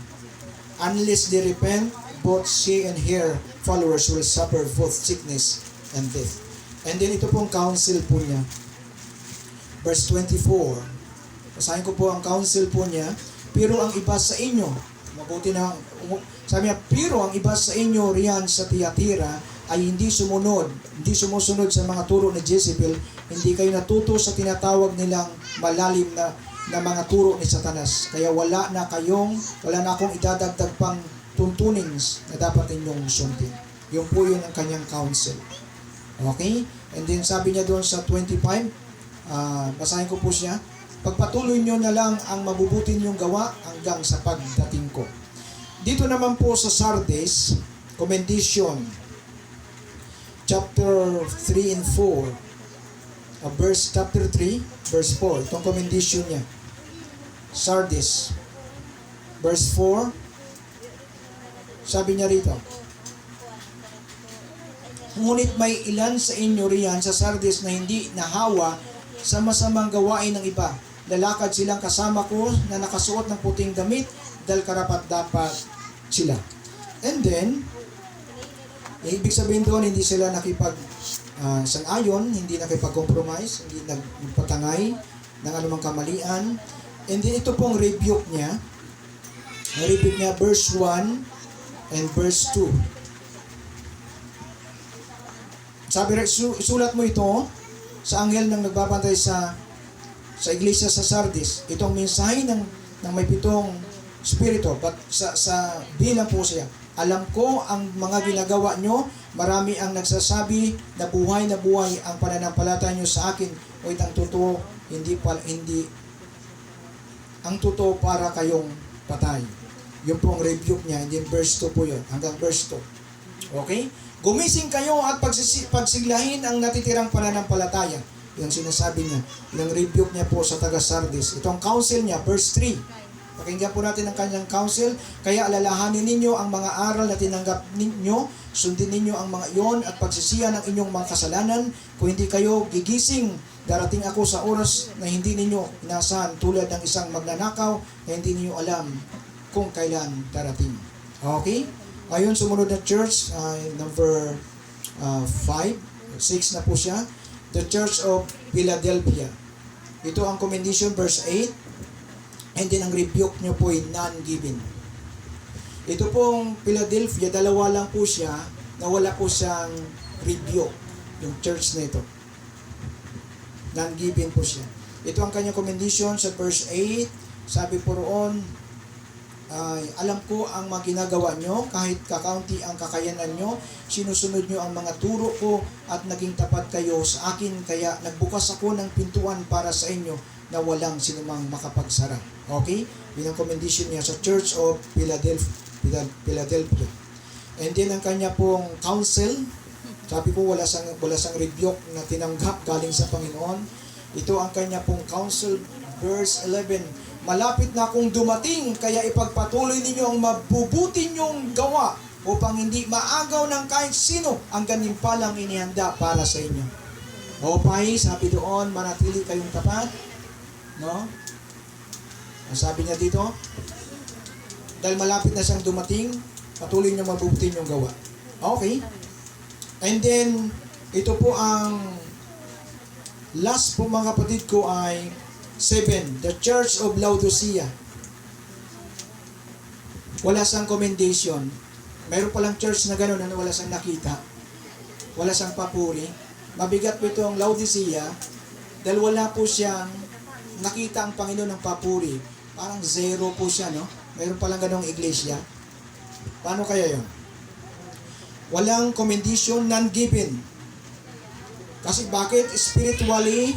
Unless they repent, both she and her followers will suffer both sickness and death. And then ito pong counsel po niya. Verse 24. Basahin ko po ang counsel po niya. Pero ang iba sa inyo, mabuti na, sabi niya, pero ang iba sa inyo riyan sa Thyatira ay hindi sumusunod sa mga turo ni Jezebel, hindi kayo natuto sa tinatawag nilang malalim na mga turo ni Satanas. Kaya wala na akong idadagdag pang tuntunin na dapat ninyong sundin. Yun po yun ang kanyang counsel. Okay? And then sabi niya doon sa 25, basahin ko po siya, pagpatuloy nyo na lang ang mabubuti ninyong gawa hanggang sa pagdating ko. Dito naman po sa Sardis, commendation, chapter 3 and 4, chapter 3, verse 4, itong commendation niya. Sardis, verse 4, sabi niya rito, ngunit may ilan sa inyo riyan sa Sardis na hindi nahawa sa masamang gawain ng iba. Lalakad silang kasama ko na nakasuot ng puting damit dahil karapat-dapat sila. And then, ibig sabihin doon, hindi sila sang-ayon, hindi nakipag-compromise, hindi nagpatangay ng anumang kamalian. And then, ito pong rebuke niya. Rebuke niya, verse 1 and verse 2. Sabi rin, isulat mo ito sa anghel ng nagbabantay sa iglesia sa Sardis. Itong mensahe ng may 7 spirito, but sa bilang po siya. Alam ko ang mga ginagawa nyo, marami ang nagsasabi na buhay ang pananampalataya nyo sa akin. O ang totoo, hindi ang totoo para kayong patay. Yun po ang rebuke niya, and then verse 2 po yun, hanggang verse 2. Okay? Gumising kayo at pagsiglahin ang natitirang pananampalataya. Yung sinasabi niya, yung rebuke niya po sa taga Sardis. Itong counsel niya, verse 3. Pakinggan po natin ang kanyang counsel. Kaya alalahanin ninyo ang mga aral na tinanggap ninyo, sundin ninyo ang mga iyon at pagsisihan ng inyong mga kasalanan. Kung hindi kayo gigising, darating ako sa oras na hindi ninyo inasahan, tulad ng isang magnanakaw na hindi ninyo alam kung kailan darating. Okay? Ngayon, sumunod na church, number 5, 6 na po siya. The Church of Philadelphia. Ito ang commendation, verse 8. And then ang rebuke nyo po ay non-giving. Ito pong Philadelphia, dalawa lang po siya na wala po siyang rebuke. Yung church na ito. Non-giving po siya. Ito ang kanyang commendation sa verse 8. Sabi po roon, ay alam ko ang mga ginagawa nyo, kahit kakaunti ang kakayanan nyo, sinusunod nyo ang mga turo ko at naging tapat kayo sa akin, kaya nagbukas ako ng pintuan para sa inyo na walang sinumang makapagsara. Okay? Yun ang commendation niya sa Church of Philadelphia. And then ang kanya pong counsel, sabi ko wala sang rebuke na tinanggap galing sa Panginoon. Ito ang kanya pong counsel, verse 11. Malapit na akong dumating, kaya ipagpatuloy ninyo ang mabubuti nyong gawa upang hindi maagaw ng kahit sino ang gantimpalang inihanda para sa inyo. O Pai, sabi doon, manatili kayong tapat. No? Ang sabi niya dito, dahil malapit na siyang dumating, patuloy niyo mabubuti nyong gawa. Okay? And then, ito po ang last po mga kapatid ko ay 7. The Church of Laodicea. Wala siyang commendation. Mayroon palang church na gano'n na wala siyang nakita. Wala siyang papuri. Mabigat po itong Laodicea dahil wala po siyang nakita ang Panginoon ng papuri. Parang zero po siya, no? Mayroon palang ganong iglesia. Paano kaya yun? Walang commendation, none given. Kasi bakit? Spiritually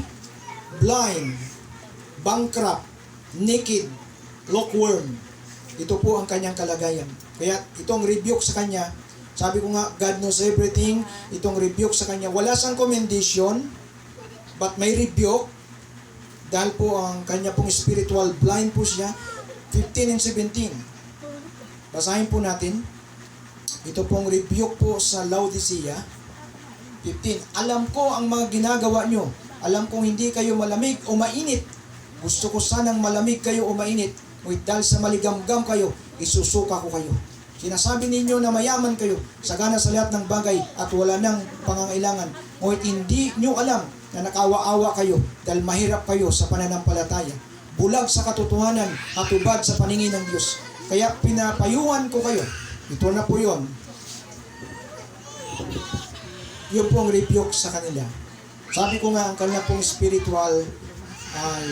blind, bankrupt, naked, lukewarm. Ito po ang kanyang kalagayan. Kaya itong rebuke sa kanya, sabi ko nga, God knows everything. Itong rebuke sa kanya, wala siyang commendation, but may rebuke. Dahil po ang kanya pong spiritual blind po siya. 15 and 17. Basahin po natin. Ito pong rebuke po sa Laodicea. 15. Alam ko ang mga ginagawa nyo. Alam kong hindi kayo malamig o mainit. Gusto ko sanang malamig kayo o mainit. Ngunit dahil sa maligamgam kayo, isusuka ko kayo. Sinasabi ninyo na mayaman kayo, sagana sa lahat ng bagay at wala nang pangangailangan. Ngunit hindi nyo alam na nakawa-awa kayo dahil mahirap kayo sa pananampalataya. Bulag sa katotohanan at ubad sa paningin ng Diyos. Kaya pinapayuhan ko kayo. Ito na po yun. Yung pong rebuke sa kanila. Sabi ko nga, ang kanila pong spiritual ay